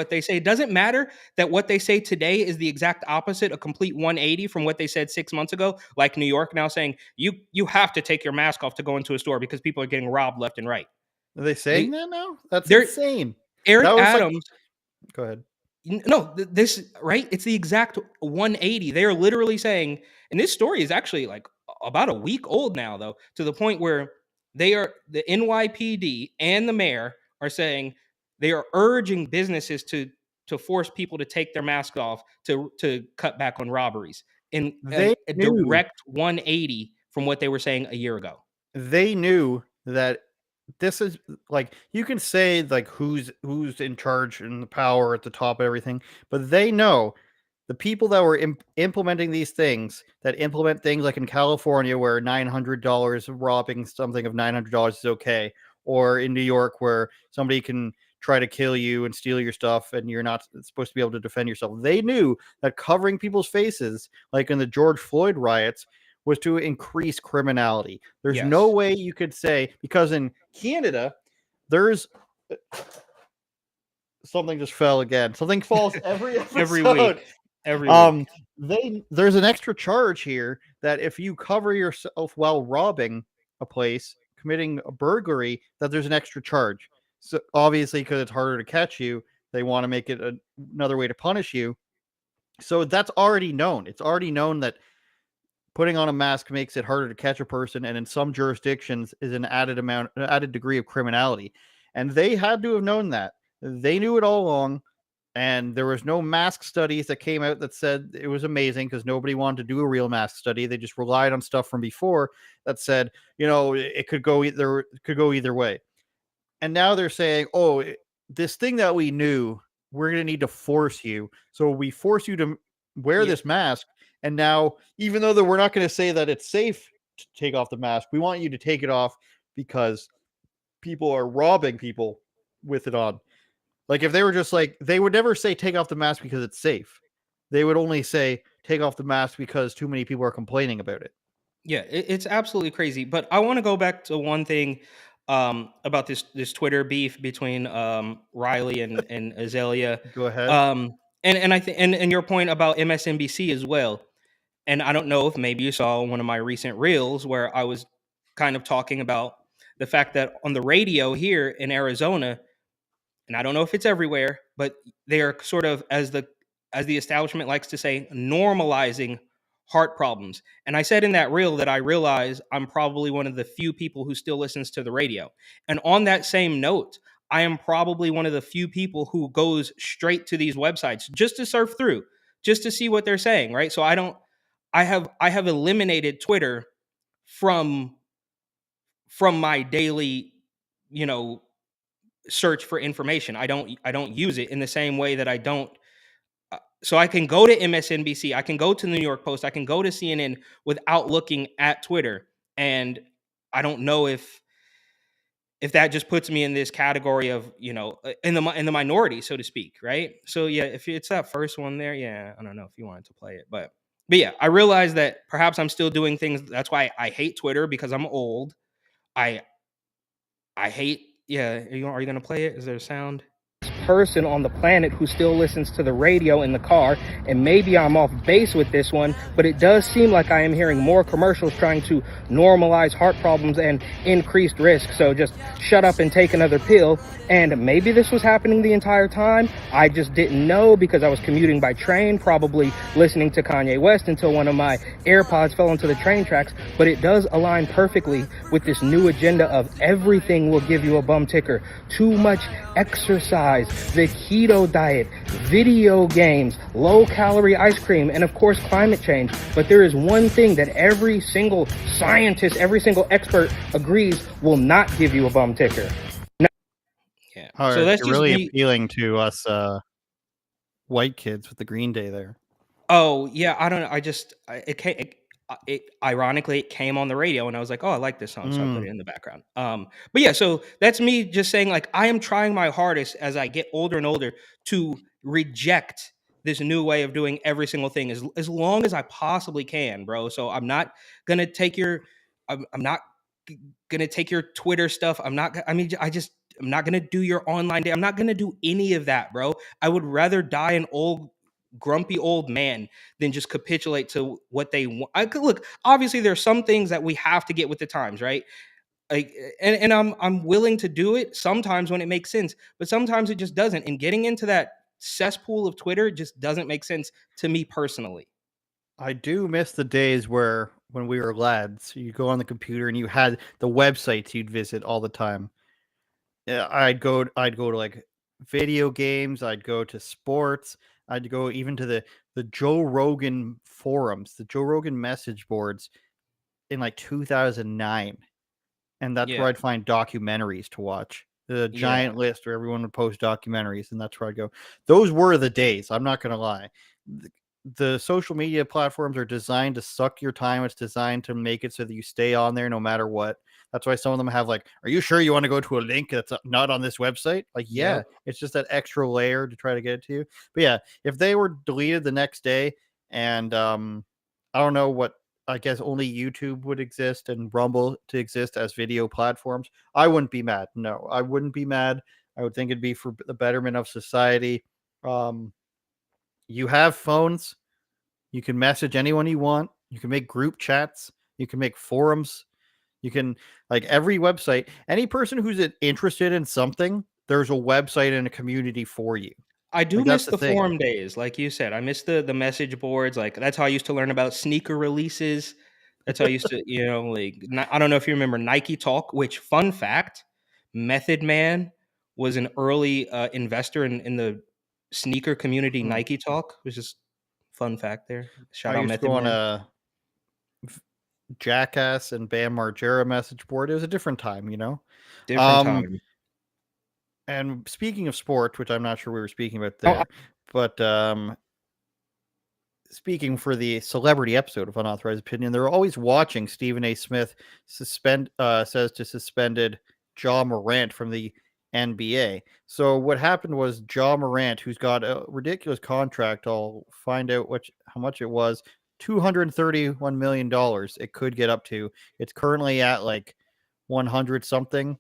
they say. It doesn't matter that what they say today is the exact opposite, a complete 180 from what they said 6 months ago, like New York now saying you have to take your mask off to go into a store because people are getting robbed left and right. Are they saying that now? That's they're- insane. Eric That was Adams. Go ahead. No, this right. It's the exact 180. They are literally saying, and this story is actually like about a week old now, though, to the point where the NYPD and the mayor are saying they are urging businesses to force people to take their mask off to cut back on robberies. In a direct 180 from what they were saying a year ago. They knew that this is like, you can say like who's in charge and the power at the top of everything, but they know the people that were implementing these things, that implement things like in California where $900 robbing something of $900 is okay, or in New York where somebody can try to kill you and steal your stuff and you're not supposed to be able to defend yourself. They knew that covering people's faces, like in the George Floyd riots, was to increase criminality. There's no way you could say, because in Canada, there's something just fell again. Something falls every episode. Every week. Every week. There's an extra charge here that if you cover yourself while robbing a place, committing a burglary, that there's an extra charge. So obviously, because it's harder to catch you, they want to make it another way to punish you. So that's already known. It's already known that putting on a mask makes it harder to catch a person, and in some jurisdictions is an added degree of criminality. And they had to have known that. They knew it all along, and there was no mask studies that came out that said it was amazing, because nobody wanted to do a real mask study. They just relied on stuff from before that said, it could go either way. And now they're saying, oh, this thing that we knew, we're going to need to force you. So we force you to wear this mask. And now, even though we're not going to say that it's safe to take off the mask, we want you to take it off because people are robbing people with it on. Like, if they were just like, they would never say take off the mask because it's safe. They would only say take off the mask because too many people are complaining about it. Yeah, it's absolutely crazy. But I want to go back to one thing about this Twitter beef between Riley and Azalea. Go ahead. And I think and your point about MSNBC as well. And I don't know if maybe you saw one of my recent reels where I was kind of talking about the fact that on the radio here in Arizona, and I don't know if it's everywhere, but they are sort of, as the establishment likes to say, normalizing heart problems. And I said in that reel that I realize I'm probably one of the few people who still listens to the radio. And on that same note, I am probably one of the few people who goes straight to these websites just to surf through, just to see what they're saying, right? So I have eliminated Twitter from my daily, search for information. I don't use it in the same way that I don't. So I can go to MSNBC, I can go to the New York Post, I can go to CNN without looking at Twitter. And I don't know if that just puts me in this category of, in the minority, so to speak, right? So yeah, if it's that first one there, yeah, I don't know if you wanted to play it, but But yeah, I realize that perhaps I'm still doing things. That's why I hate Twitter, because I'm old. I hate. Yeah, are you gonna play it? Is there a sound? Person on the planet who still listens to the radio in the car, and maybe I'm off base with this one, but it does seem like I am hearing more commercials trying to normalize heart problems and increased risk. So just shut up and take another pill. And maybe this was happening the entire time. I just didn't know because I was commuting by train, probably listening to Kanye West until one of my AirPods fell into the train tracks. But it does align perfectly with this new agenda of everything will give you a bum ticker. Too much exercise, the keto diet, video games, low-calorie ice cream, and of course climate change. But there is one thing that every single scientist, every single expert agrees will not give you a bum ticker. Yeah. So that's really appealing to us white kids with the Green Day there. Oh yeah, I don't know. Ironically, it came on the radio, and I was like, "Oh, I like this song," so I put it in the background. But yeah, so that's me just saying, like, I am trying my hardest as I get older and older to reject this new way of doing every single thing as long as I possibly can, bro. So I'm not gonna take your, I'm not gonna take your Twitter stuff. I'm not gonna do your online day. I'm not gonna do any of that, bro. I would rather die an old grumpy old man than just capitulate to what they want. Look, obviously there's some things that we have to get with the times, right? Like, and I'm willing to do it sometimes when it makes sense, but sometimes it just doesn't. And getting into that cesspool of Twitter just doesn't make sense to me personally. I do miss the days where when we were lads, you go on the computer and you had the websites you'd visit all the time. Yeah, I'd go to like video games, I'd go to sports, I'd go even to the Joe Rogan forums, the Joe Rogan message boards in like 2009. And that's where I'd find documentaries to watch. The giant list where everyone would post documentaries, and that's where I'd go. Those were the days, I'm not gonna lie. The social media platforms are designed to suck your time. It's designed to make it so that you stay on there no matter what. That's why some of them have like, are you sure you want to go to a link that's not on this website? Like, yeah, it's just that extra layer to try to get it to you. But yeah, if they were deleted the next day and I don't know what, I guess only YouTube would exist and Rumble to exist as video platforms, I wouldn't be mad. No, I wouldn't be mad. I would think it'd be for the betterment of society. You have phones. You can message anyone you want. You can make group chats. You can make forums. You can, like, every website, any person who's interested in something, there's a website and a community for you. I do miss the forum days, like you said. I miss the message boards. Like, that's how I used to learn about sneaker releases. That's how I used to, I don't know if you remember Nike Talk, which, fun fact, Method Man was an early investor in the sneaker community. Nike Talk was just fun fact there. Shout out Method Man. A Jackass and Bam Margera message board. It was a different time, Different time. And speaking of sport, which I'm not sure we were speaking about there, but speaking for the celebrity episode of Unauthorized Opinion, they're always watching Stephen A. Smith says to suspended Ja Morant from the NBA. So what happened was Ja Morant, who's got a ridiculous contract, I'll find out how much it was, $231 million it could get up to. It's currently at like 100 something.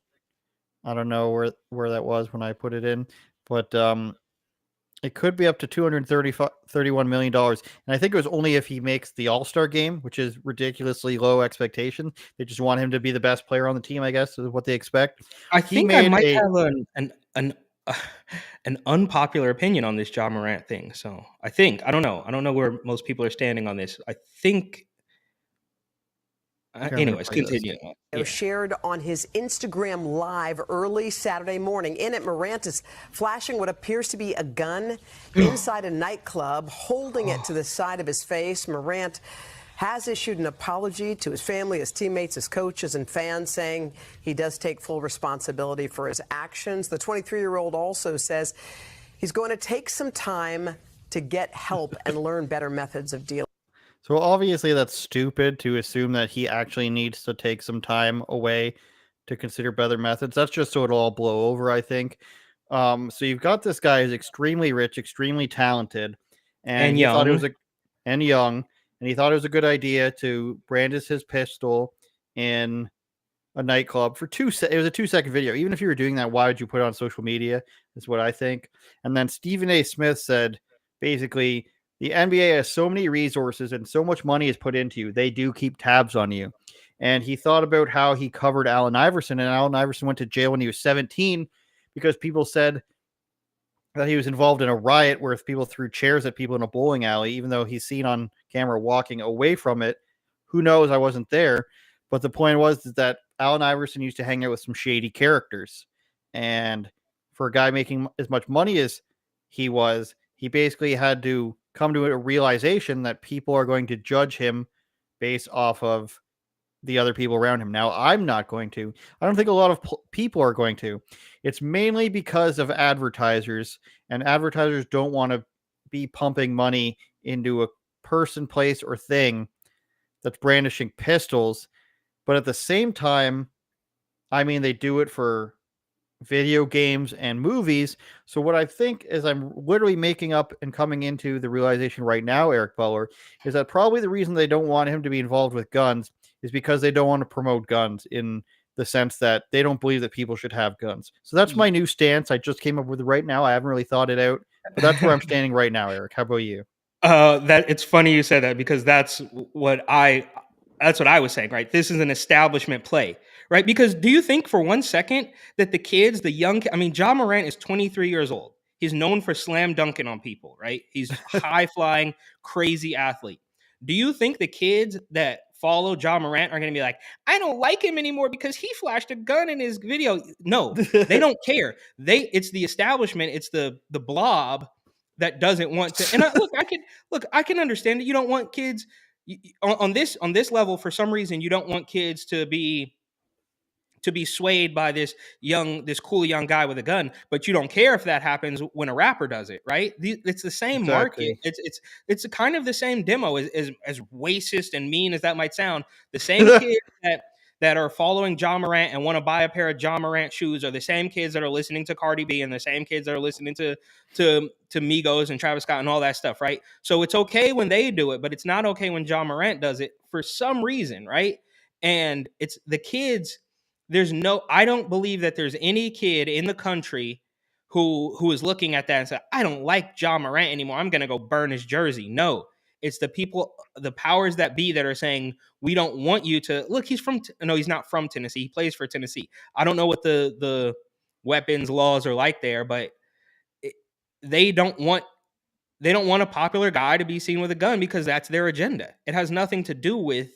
I don't know where that was when I put it in, but it could be up to $231 million. And I think it was only if he makes the All-Star game, which is ridiculously low expectation. They just want him to be the best player on the team, I guess, is what they expect. I think I might have an unpopular opinion on this Ja Morant thing. So I don't know where most people are standing on this. I think. Anyways, continue. Shared on his Instagram Live early Saturday morning. In it, Morant is flashing what appears to be a gun inside a nightclub, holding it to the side of his face. Morant has issued an apology to his family, his teammates, his coaches, and fans, saying he does take full responsibility for his actions. The 23-year-old also says he's going to take some time to get help and learn better methods of dealing. So obviously that's stupid to assume that he actually needs to take some time away to consider better methods. That's just so it'll all blow over, I think. So you've got this guy who's extremely rich, extremely talented, and young. Thought it was young, and he thought it was a good idea to brandish his pistol in a nightclub for it was a 2-second video. Even if you were doing that, why would you put it on social media? Is what I think. And then Stephen A. Smith said, basically, the NBA has so many resources and so much money is put into you. They do keep tabs on you. And he thought about how he covered Allen Iverson, and Allen Iverson went to jail when he was 17 because people said that he was involved in a riot where people threw chairs at people in a bowling alley, even though he's seen on camera walking away from it. Who knows? I wasn't there. But the point was that Allen Iverson used to hang out with some shady characters. And for a guy making as much money as he was, he basically had to come to a realization that people are going to judge him based off of the other people around him. Now, I'm not going to. I don't think a lot of people are going to. It's mainly because of advertisers, and advertisers don't want to be pumping money into a person, place, or thing that's brandishing pistols. But at the same time, I mean, they do it for video games and movies. So what I think is I'm literally making up and coming into the realization right now, Eric Butler, is that probably the reason they don't want him to be involved with guns is because they don't want to promote guns in the sense that they don't believe that people should have guns. So that's my new stance. I just came up with it right now. I haven't really thought it out, but that's where I'm standing right now, Eric. How about you? That it's funny you said that, because that's what I was saying, right? This is an establishment play, right? Because do you think for 1 second that the kids, Ja Morant is 23 years old. He's known for slam dunking on people, right? He's high flying, crazy athlete. Do you think the kids that follow Ja Morant are going to be like, I don't like him anymore because he flashed a gun in his video? No, they don't care. It's the establishment. It's the blob that doesn't want to. And I can understand that you don't want kids on this level. For some reason, you don't want kids to be swayed by this cool young guy with a gun, but you don't care if that happens when a rapper does it, right? It's the same market. It's kind of the same demo, as racist and mean as that might sound. The same kids that are following Ja Morant and want to buy a pair of Ja Morant shoes are the same kids that are listening to Cardi B and the same kids that are listening to Migos and Travis Scott and all that stuff, right? So it's okay when they do it, but it's not okay when Ja Morant does it for some reason, right? And it's the kids. I don't believe that there's any kid in the country who is looking at that and say, I don't like Ja Morant anymore, I'm going to go burn his jersey. No, it's the people, the powers that be, that are saying, we don't want you to look. He's not from Tennessee. He plays for Tennessee. I don't know what the weapons laws are like there, but they don't want a popular guy to be seen with a gun because that's their agenda. It has nothing to do with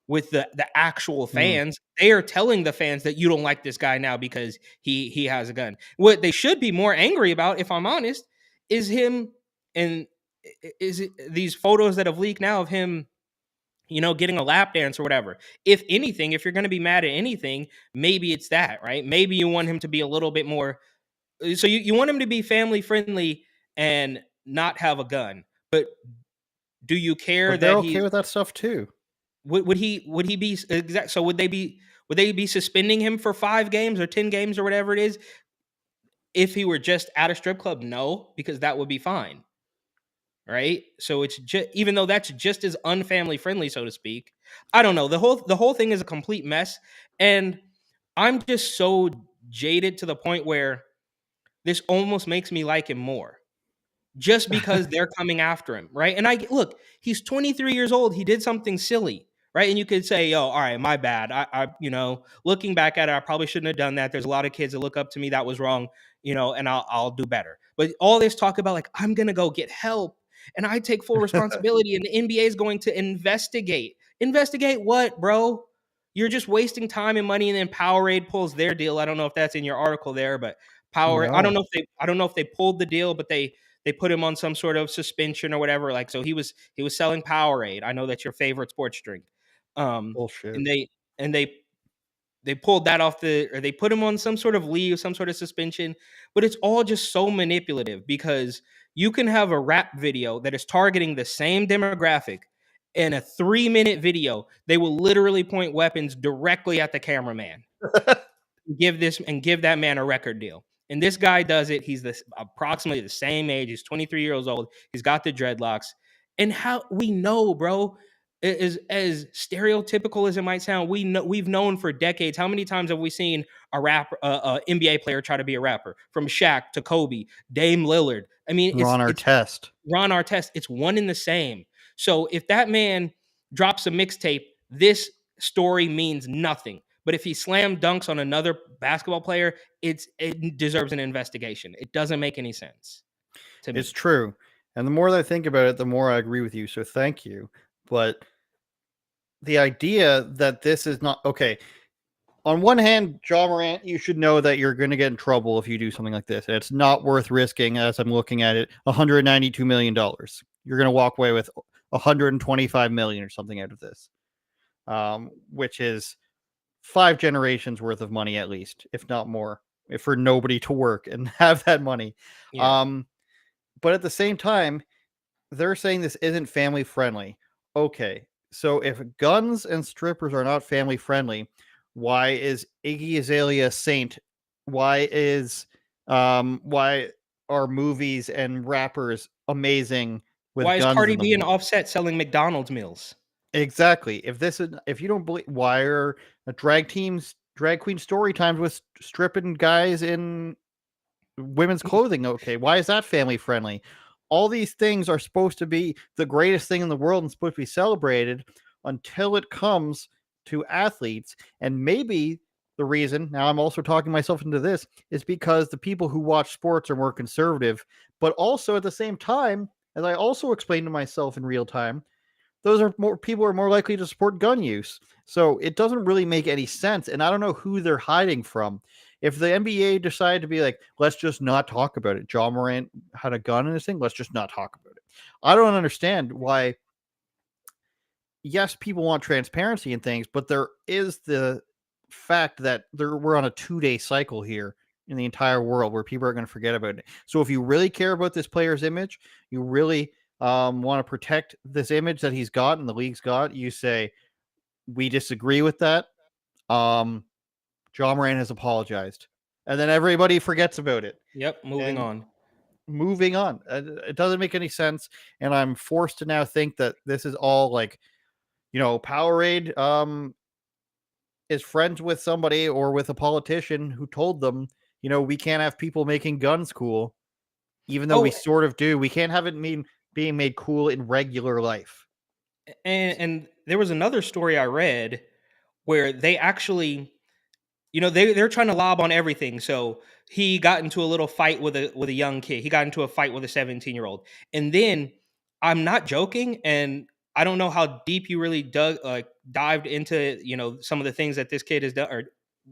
the actual fans. They are telling the fans that you don't like this guy now because he has a gun. What they should be more angry about, if I'm honest, is him, and these photos that have leaked now of him, getting a lap dance or whatever. If anything, if you're going to be mad at anything, maybe it's that, right? Maybe you want him to be a little bit more. So you want him to be family friendly and not have a gun, but do you care But they're that okay with that stuff too? Would he be exact? So would they be suspending him for 5 games or 10 games or whatever it is if he were just at a strip club? No, because that would be fine, right? So it's just, even though that's just as unfamily friendly, so to speak. I don't know. The whole thing is a complete mess, and I'm just so jaded to the point where this almost makes me like him more. Just because they're coming after him, right? And look, he's 23 years old. He did something silly, right? And you could say, "Yo, all right, my bad. I looking back at it, I probably shouldn't have done that. There's a lot of kids that look up to me. That was wrong, and I'll do better." But all this talk about, like, I'm gonna go get help and I take full responsibility, and the NBA is going to investigate. Investigate what, bro? You're just wasting time and money. And then Powerade pulls their deal. I don't know if that's in your article there, but Powerade. No. I don't know if they pulled the deal, but they put him on some sort of suspension or whatever. Like, so he was selling Powerade. I know that's your favorite sports drink. Bullshit. And they pulled that off or they put him on some sort of leave, some sort of suspension. But it's all just so manipulative, because you can have a rap video that is targeting the same demographic. In a 3-minute video, they will literally point weapons directly at the cameraman. Give that man a record deal. And this guy does it. He's approximately the same age. He's 23 years old. He's got the dreadlocks. And how we know, bro, is as stereotypical as it might sound, we've known for decades. How many times have we seen a rapper, NBA player try to be a rapper? From Shaq to Kobe, Dame Lillard. I mean, Ron it's Artest. Ron Artest. It's one in the same. So if that man drops a mixtape, this story means nothing. But if he slam dunks on another basketball player, it deserves an investigation. It doesn't make any sense to me. It's true. And the more that I think about it, the more I agree with you. So thank you. But the idea that this is not okay. On one hand, Ja Morant, you should know that you're going to get in trouble if you do something like this. And it's not worth risking, as I'm looking at it, $192 million. You're going to walk away with $125 million or something out of this, which is 5 generations worth of money at least, if not more, if for nobody to work and have that money. Yeah. But at the same time, they're saying this isn't family friendly. Okay, so if guns and strippers are not family friendly, why is Iggy Azalea a saint? Why are movies and rappers amazing with Why is guns Cardi in them? B and Offset selling McDonald's meals? Exactly. If you don't believe, why are drag queen story times with stripping guys in women's clothing okay? Why is that family friendly? All these things are supposed to be the greatest thing in the world and supposed to be celebrated until it comes to athletes. And maybe the reason, now I'm also talking myself into this, is because the people who watch sports are more conservative, but also at the same time, as I also explained to myself in real time, those are more people are more likely to support gun use. So it doesn't really make any sense. And I don't know who they're hiding from. If the NBA decided to be like, let's just not talk about it. Ja Morant had a gun in his thing. Let's just not talk about it. I don't understand why. Yes, people want transparency and things, but there is the fact that we're on a 2-day cycle here in the entire world where people are going to forget about it. So if you really care about this player's image, you really want to protect this image that he's got and the league's got, you say, we disagree with that. Ja Morant has apologized. And then everybody forgets about it. Yep, moving on. Moving on. It doesn't make any sense. And I'm forced to now think that this is all like, Powerade is friends with somebody or with a politician who told them, we can't have people making guns cool, even though we sort of do. We can't have it being made cool in regular life. And there was another story I read where they actually, they're trying to lob on everything. So he got into a little fight with a young kid. He got into a fight with a 17-year-old. And then I'm not joking, and I don't know how deep you really dived into, some of the things that this kid has done, or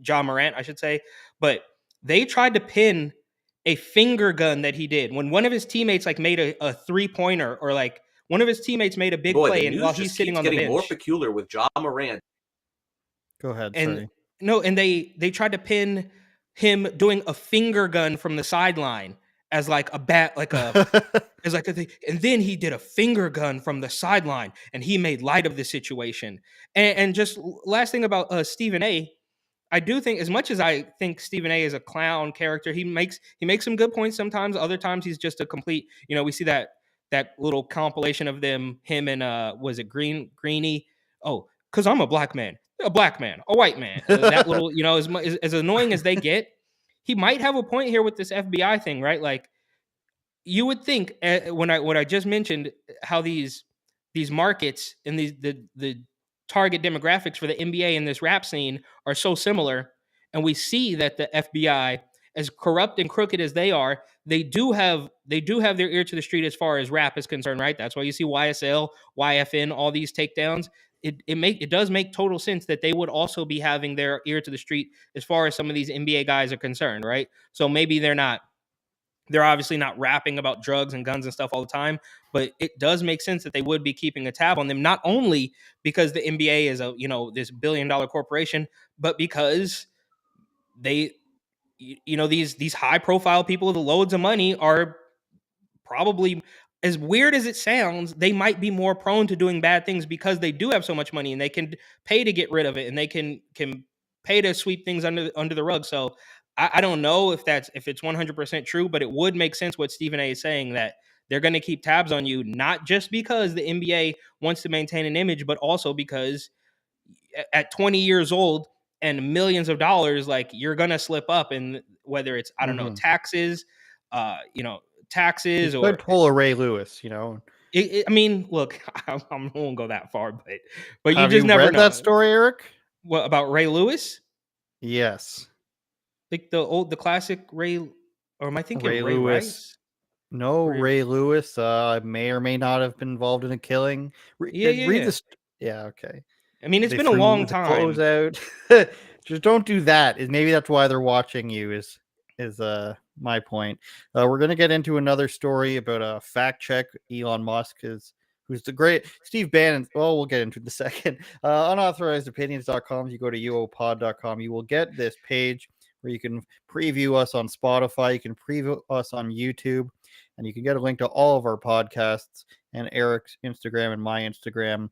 Ja Morant, I should say, but they tried to pin a finger gun that he did when one of his teammates made a 3-pointer, or one of his teammates made a big play, and while he's sitting on the bench. More peculiar with Ja Morant. Go ahead. And sorry. no, and they tried to pin him doing a finger gun from the sideline as like a bat, as like a thing. And then he did a finger gun from the sideline, and he made light of the situation. And just last thing about Stephen A. I do think, as much as I think Stephen A. is a clown character, he makes some good points sometimes. Other times he's just a complete. We see that little compilation of him and was it Greeny? Oh, because I'm a black man, a white man. That little, as annoying as they get, he might have a point here with this FBI thing, right? Like, you would think what I just mentioned, how these markets and the target demographics for the NBA and this rap scene are so similar, and we see that the FBI, as corrupt and crooked as they are, they do have their ear to the street as far as rap is concerned, right? That's why you see YSL, YFN, all these takedowns. It does make total sense that they would also be having their ear to the street as far as some of these NBA guys are concerned, right? So maybe they're obviously not rapping about drugs and guns and stuff all the time, but it does make sense that they would be keeping a tab on them, not only because the NBA is this $1 billion corporation, but because they, these high profile people with loads of money are probably, as weird as it sounds, they might be more prone to doing bad things because they do have so much money and they can pay to get rid of it, and they can pay to sweep things under the rug. So I don't know if it's 100% true, but it would make sense what Stephen A is saying, that they're going to keep tabs on you, not just because the NBA wants to maintain an image, but also because at 20 years old and millions of dollars, like, you're going to slip up, and whether it's, I don't know, taxes, You or could pull a Ray Lewis, I mean, look, I won't go that far, but you Have just you never read know. that story, Eric? What about Ray Lewis? Yes. Like the classic Ray, or am I thinking Ray Ray Lewis. Rice? No, Ray- Ray Lewis may or may not have been involved in a killing. Read this. Yeah, okay. I mean, it's They been a threw long the clothes time. out. Just don't do that. Maybe that's why they're watching you. Is my point. We're gonna get into another story about a fact check. Elon Musk who's the great Steve Bannon. Well, we'll get into it in a second. Unauthorizedopinions.com. If you go to uopod.com, you will get this page where you can preview us on Spotify. You can preview us on YouTube, and you can get a link to all of our podcasts and Eric's Instagram and my Instagram.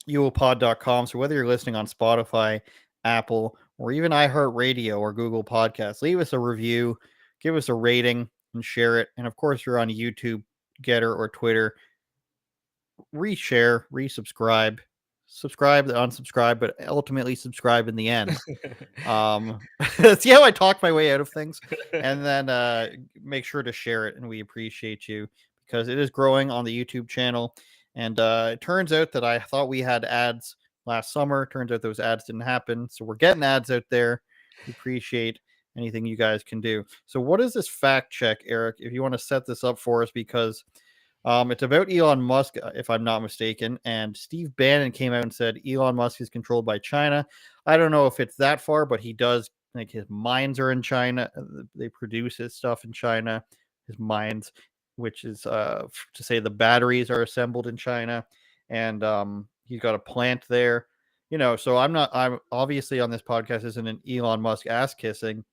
uopod.com. So whether you're listening on Spotify, Apple, or even iHeartRadio or Google Podcasts, leave us a review, give us a rating, and share it. And of course, you're on YouTube, Getter, or Twitter, reshare, resubscribe, subscribe, unsubscribe, but ultimately subscribe in the end. See how I talk my way out of things? And then make sure to share it, and we appreciate you because it is growing on the YouTube channel. And it turns out that I thought we had ads last summer. Turns out those ads didn't happen. So we're getting ads out there. We appreciate anything you guys can do. So what is this fact check, Eric? If you want to set this up for us, because it's about Elon Musk, if I'm not mistaken. And Steve Bannon came out and said Elon Musk is controlled by China. I don't know if it's that far, but he does. Like, his mines are in China. They produce his stuff in China. His mines, which is to say the batteries are assembled in China, and he's got a plant there. So I'm obviously on this podcast isn't an Elon Musk ass kissing,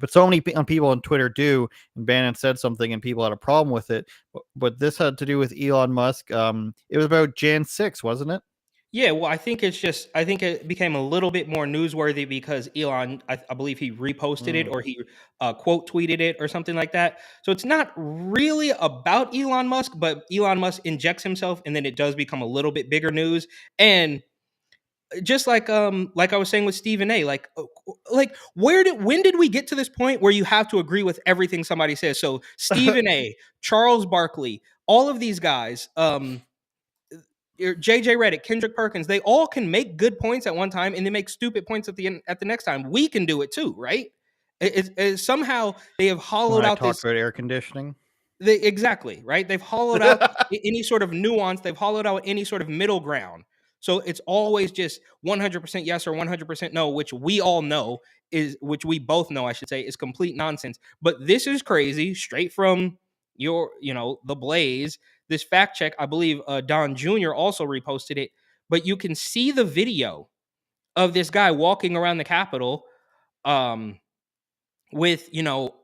but so many people on Twitter do, and Bannon said something and people had a problem with it. But this had to do with Elon Musk. It was about Jan 6, wasn't it? Yeah, well, I think it became a little bit more newsworthy because Elon, I believe he reposted it, or he quote tweeted it or something like that. So it's not really about Elon Musk, but Elon Musk injects himself, and then it does become a little bit bigger news. And just like I was saying with Stephen A, like when did we get to this point where you have to agree with everything somebody says? So Stephen A, Charles Barkley, all of these guys, JJ Redick, Kendrick Perkins, they all can make good points at one time and they make stupid points at the next time. We can do it too, right? Somehow they have hollowed out talk about air conditioning. Exactly, right? They've hollowed out any sort of nuance. They've hollowed out any sort of middle ground. So it's always just 100% yes or 100% no, which we both know, I should say, is complete nonsense. But this is crazy, straight from the Blaze. This fact check, I believe Don Jr. also reposted it, but you can see the video of this guy walking around the Capitol with,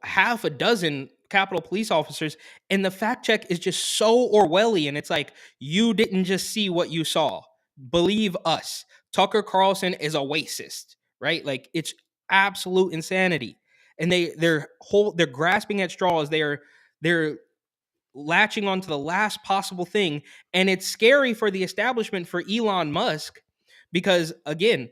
half a dozen Capitol police officers, and the fact check is just so Orwellian. It's like, you didn't just see what you saw. Believe us. Tucker Carlson is a racist, right? Like, it's absolute insanity. And they're grasping at straws. They're latching onto the last possible thing. And it's scary for the establishment, for Elon Musk, because again,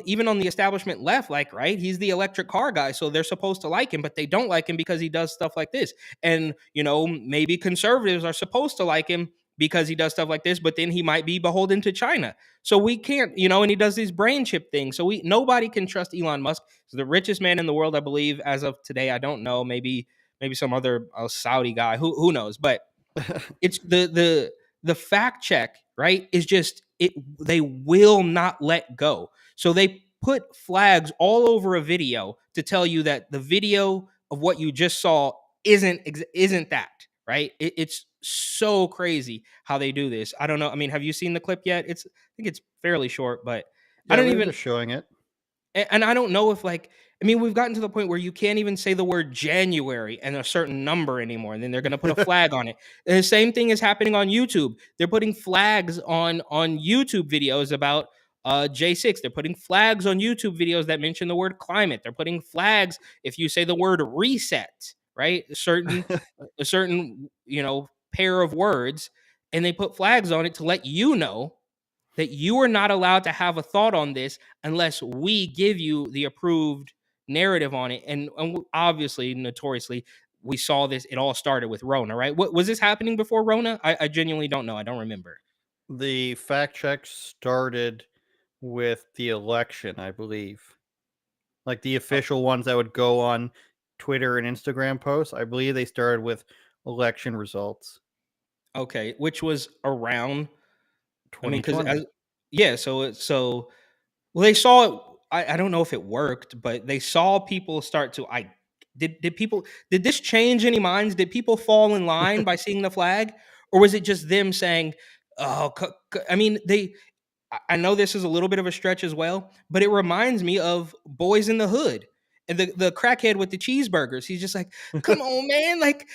even on the establishment left, like, right, he's the electric car guy, so they're supposed to like him, but they don't like him because he does stuff like this. And maybe conservatives are supposed to like him because he does stuff like this, but then he might be beholden to China. So we can't, and he does these brain chip things. So nobody can trust Elon Musk. He's the richest man in the world, I believe, as of today. I don't know, maybe some other Saudi guy, who knows? But it's the fact check, right, is just they will not let go. So they put flags all over a video to tell you that the video of what you just saw isn't that, right? It's so crazy how they do this. I don't know. I mean, have you seen the clip yet? I think it's fairly short, but yeah, I don't even showing it. And I don't know if, we've gotten to the point where you can't even say the word January and a certain number anymore, and then they're going to put a flag on it. And the same thing is happening on YouTube. They're putting flags on YouTube videos about J6. They're putting flags on YouTube videos that mention the word climate. They're putting flags if you say the word reset, right? A certain, pair of words, and they put flags on it to let you know that you are not allowed to have a thought on this unless we give you the approved narrative on it. And obviously, notoriously, we saw this. It all started with Rona, right? What was this happening before Rona? I genuinely don't know. I don't remember. The fact check started with the election, I believe. Like the official ones that would go on Twitter and Instagram posts, I believe they started with election results. Okay, which was around. I mean, because 2020. yeah, so well, they saw it. I don't know if it worked, but they saw people start to. I did people did this change any minds? Did people fall in line by seeing the flag, or was it just them saying, "Oh"? I mean, I know this is a little bit of a stretch as well, but it reminds me of Boys in the Hood and the crackhead with the cheeseburgers. He's just like, "Come on, man! Like,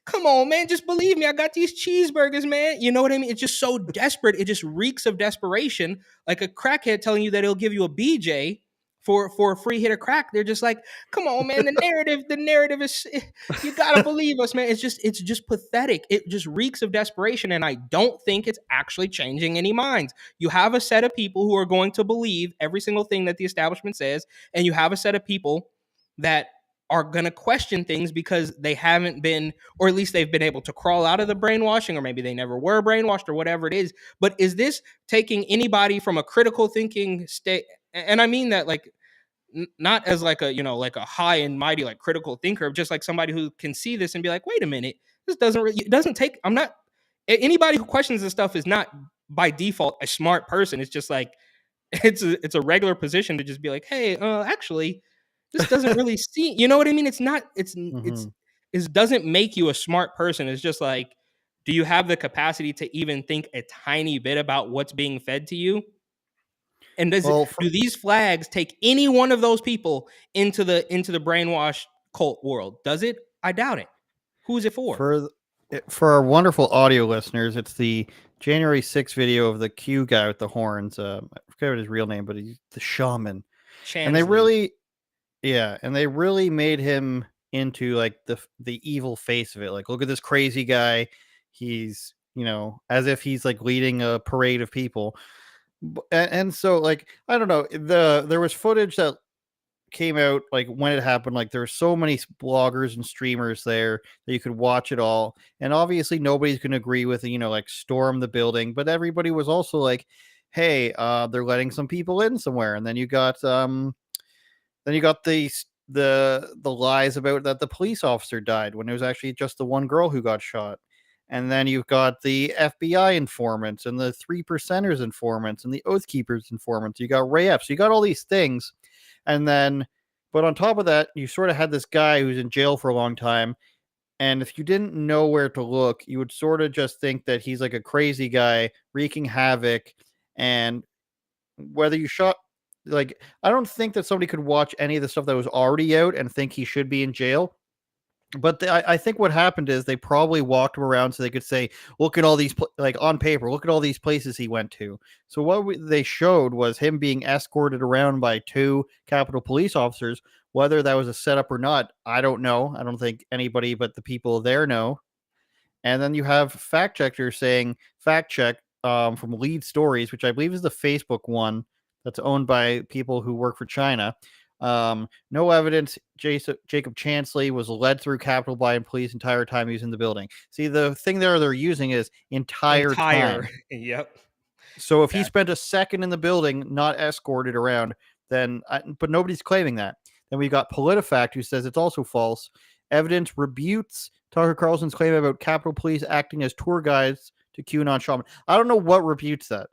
come on, man! Just believe me, I got these cheeseburgers, man." You know what I mean? It's just so desperate. It just reeks of desperation, like a crackhead telling you that he'll give you a BJ for a free hit of crack. They're just like, "Come on, man! The narrative is you gotta believe us, man." It's just pathetic. It just reeks of desperation, and I don't think it's actually changing any minds. You have a set of people who are going to believe every single thing that the establishment says, and you have a set of people that are going to question things because they haven't been, or at least they've been able to crawl out of the brainwashing, or maybe they never were brainwashed, or whatever it is. But is this taking anybody from a critical thinking state? And I mean that like not as like a like a high and mighty like critical thinker, just like somebody who can see this and be like, wait a minute, this doesn't really, it doesn't take. I'm not anybody who questions this stuff is not by default a smart person. It's just like it's a regular position to just be like, hey, actually, this doesn't really seem. You know what I mean? It's not. Mhm. It doesn't make you a smart person. It's just like, do you have the capacity to even think a tiny bit about what's being fed to you? And Well, do these flags take any one of those people into the brainwashed cult world? Does it? I doubt it. Who is it for? for our wonderful audio listeners, it's the January 6th video of the Q guy with the horns. I forget what his real name, but he's the shaman. And they Chansley. really, yeah, and they really made him into like the evil face of it. Like, look at this crazy guy. He's, as if he's like leading a parade of people. And so, like, I don't know. There was footage that came out like when it happened. Like, there were so many bloggers and streamers there that you could watch it all. And obviously, nobody's going to agree with like storm the building, but everybody was also like, "Hey, they're letting some people in somewhere." And then you got the lies about that the police officer died when it was actually just the one girl who got shot. And then you've got the FBI informants and the 3%ers informants and the Oath Keepers informants. You got Ray Epps. You got all these things. And then, but on top of that, you sort of had this guy who's in jail for a long time. And if you didn't know where to look, you would sort of just think that he's like a crazy guy wreaking havoc. And whether you shot, like, I don't think that somebody could watch any of the stuff that was already out and think he should be in jail. But I think what happened is they probably walked him around so they could say, look at all these, like on paper, look at all these places he went to. So what they showed was him being escorted around by two Capitol police officers. Whether that was a setup or not, I don't know. I don't think anybody but the people there know. And then you have fact checkers saying fact check from Lead Stories, which I believe is the Facebook one that's owned by people who work for China. No evidence Jacob Chansley was led through Capitol by police entire time he was in the building. See, the thing there they're using is entire time. Yep. So if he spent a second in the building, not escorted around, then, but nobody's claiming that. Then we got PolitiFact, who says it's also false. Evidence rebutes Tucker Carlson's claim about Capitol Police acting as tour guides to QAnon shaman. I don't know what rebutes that.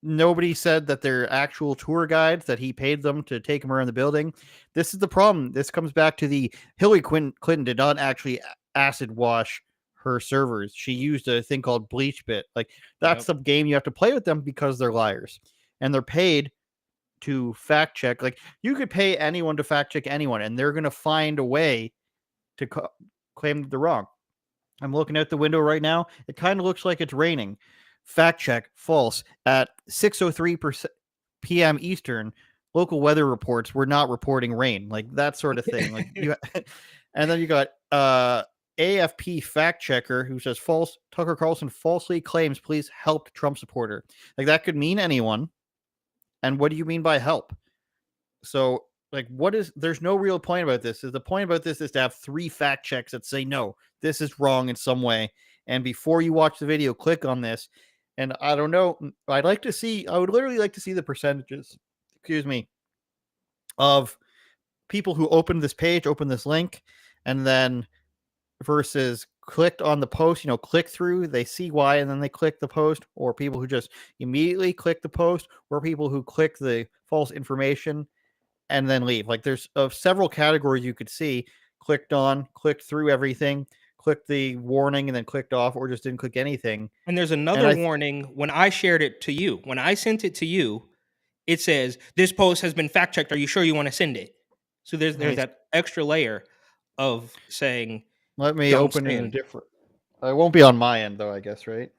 Nobody said that they're actual tour guides, that he paid them to take him around the building. This is the problem. This comes back to the Hillary Clinton did not actually acid wash her servers. She used a thing called BleachBit. Like, that's the game you have to play with them because they're liars. And they're paid to fact check. Like, you could pay anyone to fact check anyone, and they're going to find a way to claim that they're wrong. I'm looking out the window right now. It kind of looks like it's raining. Fact check, false. At 6:03 p.m. Eastern, local weather reports were not reporting rain, like that sort of thing. Like you, and then you got AFP fact checker who says Tucker Carlson falsely claims police helped Trump supporter. Like that could mean anyone. And what do you mean by help? So like there's no real point about this. The point about this is to have 3 fact checks that say no, this is wrong in some way. And before you watch the video, click on this. And I don't know, I would literally like to see the percentages, of people who opened this page, opened this link, and then versus clicked on the post, click through, they see why, and then they click the post, or people who just immediately click the post, or people who click the false information and then leave. Like there's several categories you could see: clicked on, clicked through everything, clicked the warning, and then clicked off, or just didn't click anything. And there's another warning when I shared it to you. When I sent it to you, it says, this post has been fact checked. Are you sure you want to send it? So there's that extra layer of saying, let me open it in a different. It won't be on my end though, I guess, right?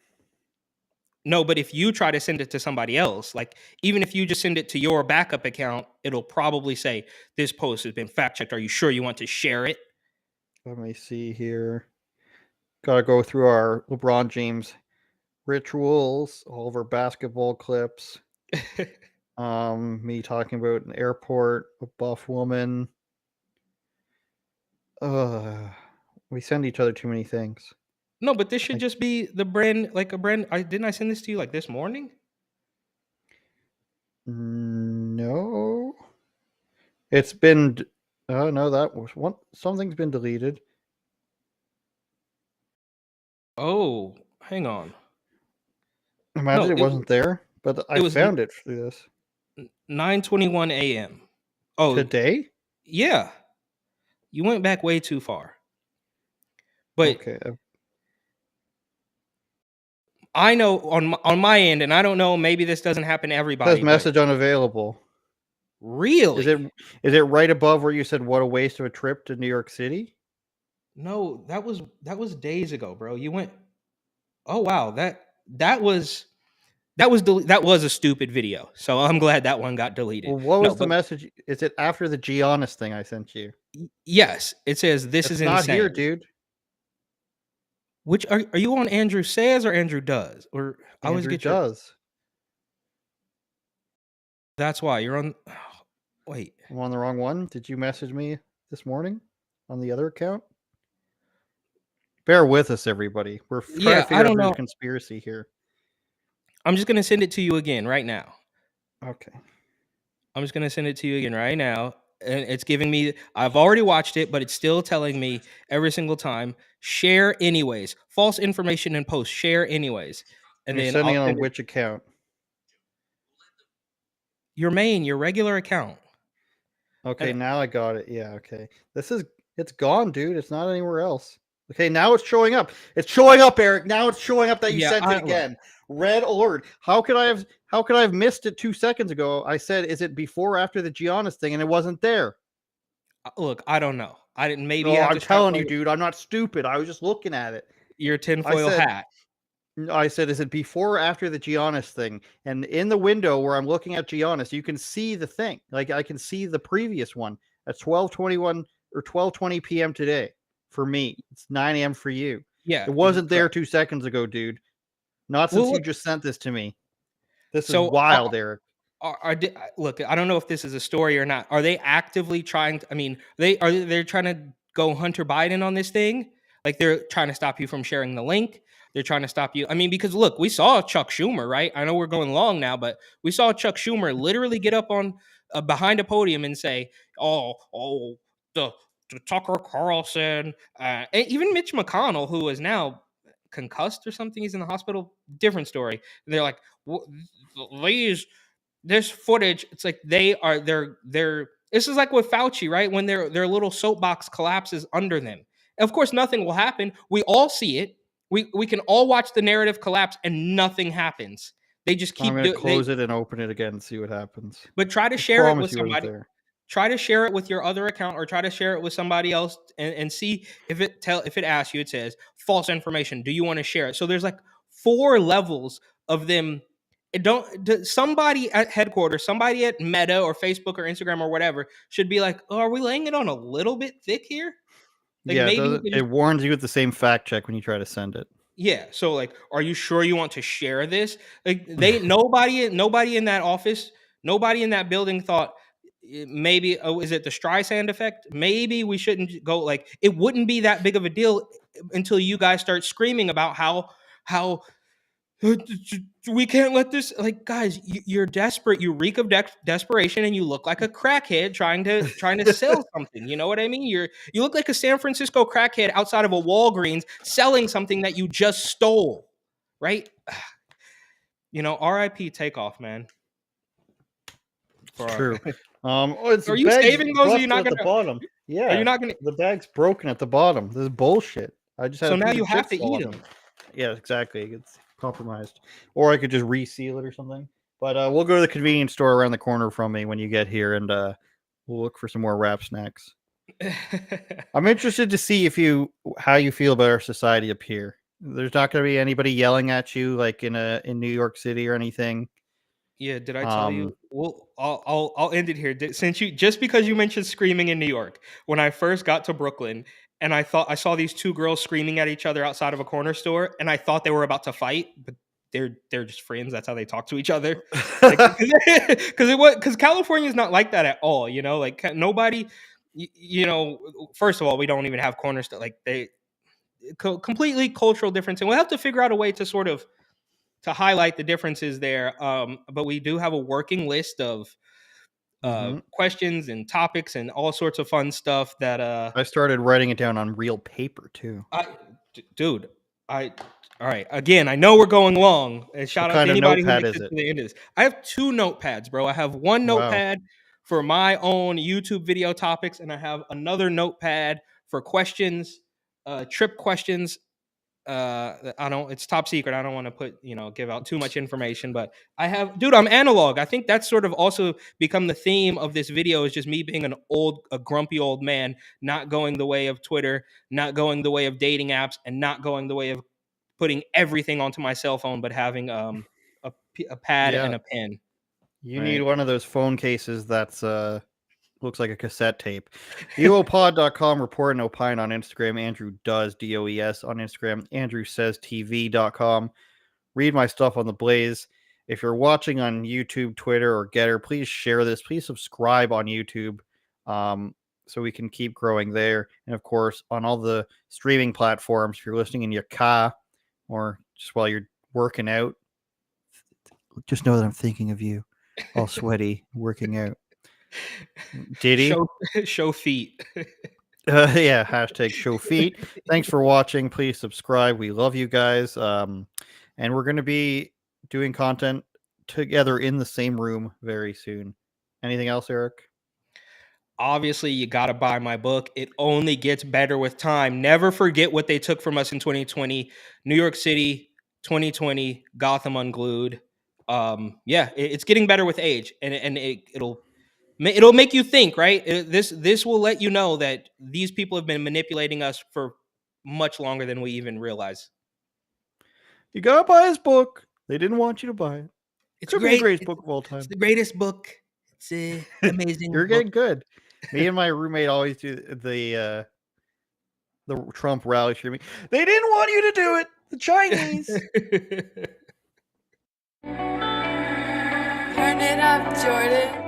No, but if you try to send it to somebody else, like even if you just send it to your backup account, it'll probably say, this post has been fact checked. Are you sure you want to share it? Let me see here. Gotta go through our LeBron James rituals, all of our basketball clips. Me talking about an airport, a buff woman. We send each other too many things. No, but this should just be the brand, like a brand. Didn't I send this to you like this morning? No. It's been. Oh no, that was one. Something's been deleted. Oh, hang on. Imagine it wasn't there, but I found it through this. 9:21 a.m. Oh, today? Yeah, you went back way too far. But okay, I know on my end, and I don't know. Maybe this doesn't happen to everybody. It says message unavailable. Really? Is it right above where you said what a waste of a trip to New York City? No, that was days ago, bro. You went. Oh wow, that was a stupid video. So I'm glad that one got deleted. Well, what was the message? Is it after the Giannis thing I sent you? Yes, it says this is not insane. Here, dude. Which are you on? Andrew Says or Andrew Does? Or I always get Does. That's why you're on. Wait, I'm on the wrong one. Did you message me this morning on the other account? Bear with us, everybody. We're trying to figure out the conspiracy here. I'm just gonna send it to you again right now. Okay. I'm just gonna send it to you again right now, and it's giving me. I've already watched it, but it's still telling me every single time. Share anyways. False information in post. Share anyways. And you're then sending it on which account? Your regular account. Okay, now I got it. Yeah, okay. It's gone, dude. It's not anywhere else. Okay, now it's showing up. It's showing up, Eric. Now it's showing up that you sent it again. Red alert. How could I have missed it 2 seconds ago? I said, is it before or after the Giannis thing? And it wasn't there. Look, I don't know. I didn't. Maybe. No, I'm telling you, dude. I'm not stupid. I was just looking at it. Your tinfoil hat. I said, is it before or after the Giannis thing? And in the window where I'm looking at Giannis, you can see the thing. Like I can see the previous one at 12:21 or 12:20 p.m. today. For me, it's 9 a.m. for you. Yeah, it wasn't there 2 seconds ago, dude. Not since you just sent this to me. This is wild, Eric. Look, I don't know if this is a story or not. Are they actively trying? They're trying to go Hunter Biden on this thing? Like they're trying to stop you from sharing the link. They're trying to stop you. I mean, because look, we saw Chuck Schumer, right? I know we're going long now, but we saw Chuck Schumer literally get up on behind a podium and say, the Tucker Carlson, and even Mitch McConnell, who is now concussed or something, he's in the hospital. Different story. And they're like, this footage. It's like they're. This is like with Fauci, right? When their little soapbox collapses under them. Of course, nothing will happen. We all see it. We can all watch the narrative collapse, and nothing happens. They just keep. I'm going to close it and open it again and see what happens. But try to share it with somebody. Try to share it with your other account, or try to share it with somebody else, and see if it asks you. It says false information. Do you want to share it? So there's like 4 levels of them Somebody at headquarters, somebody at Meta or Facebook or Instagram or whatever should be like, oh, are we laying it on a little bit thick here? Like, Yeah, maybe we could it warns you with the same fact check when you try to send it. yeah. So like, are you sure you want to share this? Like nobody in that office, nobody in that building thought maybe, oh, is it the Streisand effect? Maybe we shouldn't go, like, it wouldn't be that big of a deal until you guys start screaming about how we can't let this, like, guys, you're desperate, you reek of desperation, and you look like a crackhead trying to sell something. You know what I mean? You look like a San Francisco crackhead outside of a Walgreens selling something that you just stole, right? You know, RIP Takeoff, man. It's true. It's Are you saving those? Are you not at the gonna bottom? Yeah. Are you not gonna The bag's broken at the bottom. This is bullshit. I just had So a now piece you of have chips to fall eat on them. Yeah, exactly. It's compromised. Or I could just reseal it or something. But we'll go to the convenience store around the corner from me when you get here, and we'll look for some more wrap snacks. I'm interested to see how you feel about our society up here. There's not going to be anybody yelling at you like in New York City or anything. Yeah, did I tell you? Well, I'll end it here. Since just because you mentioned screaming in New York, when I first got to Brooklyn, and I thought I saw these two girls screaming at each other outside of a corner store, and I thought they were about to fight, but they're just friends. That's how they talk to each other. Because California is not like that at all. You know, like nobody. You know, first of all, we don't even have corner store. Like they completely cultural difference, and we'll have to figure out a way to sort of to highlight the differences there. But we do have a working list of questions and topics and all sorts of fun stuff that I started writing it down on real paper too. Dude, all right. Again, I know we're going long. And shout out to anybody who makes it to the end of this. I have 2 notepads, bro. I have one notepad for my own YouTube video topics, and I have another notepad for questions, trip questions. It's top secret. I don't want to give out too much information, but I'm analog. I think that's sort of also become the theme of this video, is just me being a grumpy old man, not going the way of Twitter, not going the way of dating apps, and not going the way of putting everything onto my cell phone, but having a pad and a pen. You need one of those phone cases that's looks like a cassette tape. UOPod.com, report and opine on Instagram. Andrew does, DOES on Instagram. Andrew says TV.com. Read my stuff on the Blaze. If you're watching on YouTube, Twitter, or Getter, please share this. Please subscribe on YouTube so we can keep growing there. And of course, on all the streaming platforms, if you're listening in your car or just while you're working out, just know that I'm thinking of you, all sweaty, working out. Diddy? Show feet. Yeah, hashtag show feet. Thanks for watching. Please subscribe. We love you guys. And we're going to be doing content together in the same room very soon. Anything else, Eric? Obviously, you got to buy my book. It only gets better with time. Never forget what they took from us in 2020. New York City, 2020, Gotham Unglued. It's getting better with age, and it'll make you think, right? This will let you know that these people have been manipulating us for much longer than we even realize. You gotta buy his book. They didn't want you to buy it. It's the greatest book of all time. It's the greatest book. It's amazing. You're getting good. Me and my roommate always do the Trump rally streaming. They didn't want you to do it. The Chinese. Turn it up, Jordan.